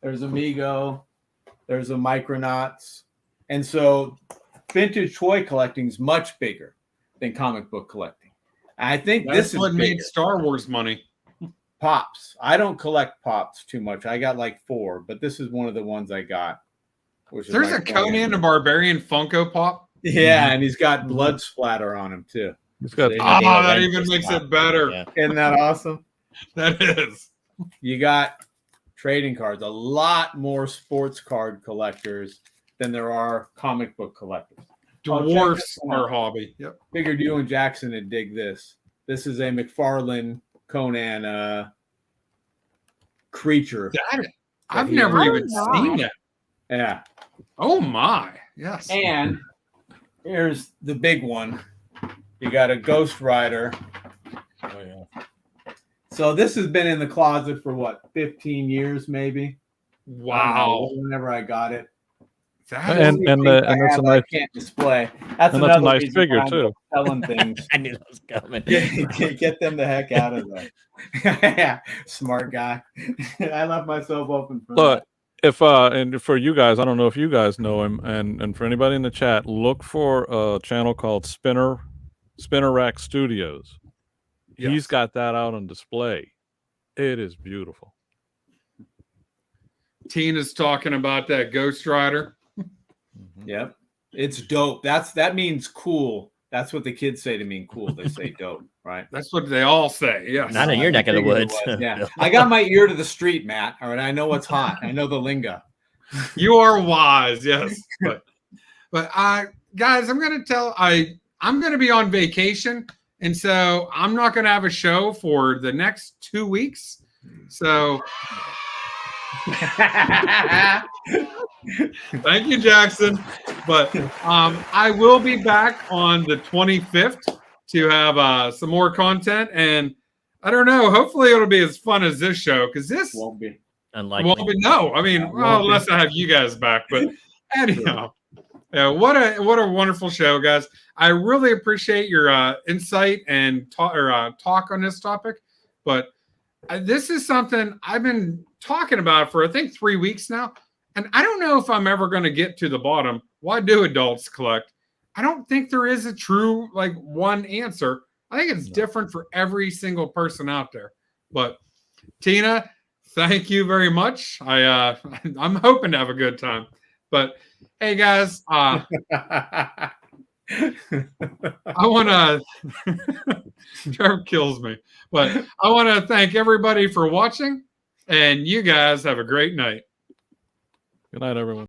Speaker 4: There's Amigo. There's a Micronauts. And so vintage toy collecting is much bigger than comic book collecting. I think
Speaker 2: That's
Speaker 4: this is
Speaker 2: what made
Speaker 4: bigger.
Speaker 2: Star Wars money.
Speaker 4: Pops. I don't collect Pops too much. I got like 4, but this is one of the ones I got.
Speaker 2: There's a Conan the Barbarian Funko Pop.
Speaker 4: Yeah, and he's got blood splatter on him too.
Speaker 1: He's got
Speaker 2: that even makes it better.
Speaker 3: Yeah.
Speaker 4: Isn't that awesome?
Speaker 2: That is.
Speaker 4: You got trading cards. A lot more sports card collectors than there are comic book collectors.
Speaker 2: Dwarfs our hobby. Yep.
Speaker 4: Figured you and Jackson would dig this. This is a McFarlane Conan creature.
Speaker 2: I've never even seen that.
Speaker 4: Yeah.
Speaker 2: Oh my. Yes.
Speaker 4: And here's the big one. You got a Ghost Rider.
Speaker 1: Oh, yeah.
Speaker 4: So this has been in the closet for what, 15 years maybe?
Speaker 2: Wow.
Speaker 4: Whenever I got it.
Speaker 1: And that's a nice,
Speaker 4: can't display. That's
Speaker 1: and that's a nice figure too.
Speaker 4: Selling things.
Speaker 3: I knew that was coming.
Speaker 4: Get them the heck out of there. Yeah, smart guy. I left myself open for
Speaker 1: Look,
Speaker 4: that.
Speaker 1: if and for you guys, I don't know if you guys know him, and for anybody in the chat, look for a channel called Spinner Rack Studios.
Speaker 2: Yes.
Speaker 1: He's got that out on display. It is beautiful.
Speaker 2: Tina's talking about that Ghost Rider.
Speaker 4: Yep. It's dope. That means cool. That's what the kids say to mean cool. They say dope, right?
Speaker 2: That's what they all say. Yes.
Speaker 3: Not in your neck of the woods.
Speaker 4: Yeah. I got my ear to the street, Matt. All right. I know what's hot. I know the lingo.
Speaker 2: You are wise, yes. But guys, I'm gonna be on vacation, and so I'm not gonna have a show for the next 2 weeks. So thank you, Jackson. But I will be back on the 25th to have some more content, and I don't know. Hopefully, it'll be as fun as this show, because this
Speaker 4: won't be.
Speaker 3: Unlikely.
Speaker 2: No, I mean, unless I have you guys back. But anyhow, yeah, what a wonderful show, guys. I really appreciate your insight and talk on this topic. But this is something I've been talking about for I think 3 weeks now, and I don't know if I'm ever going to get to the bottom. Why do adults collect? I don't think there is a true one answer. I think it's different for every single person out there. But Tina, thank you very much. I'm hoping to have a good time. But hey, guys, I want to. Trevor kills me, but I want to thank everybody for watching, and you guys have a great night.
Speaker 1: Good night, everyone.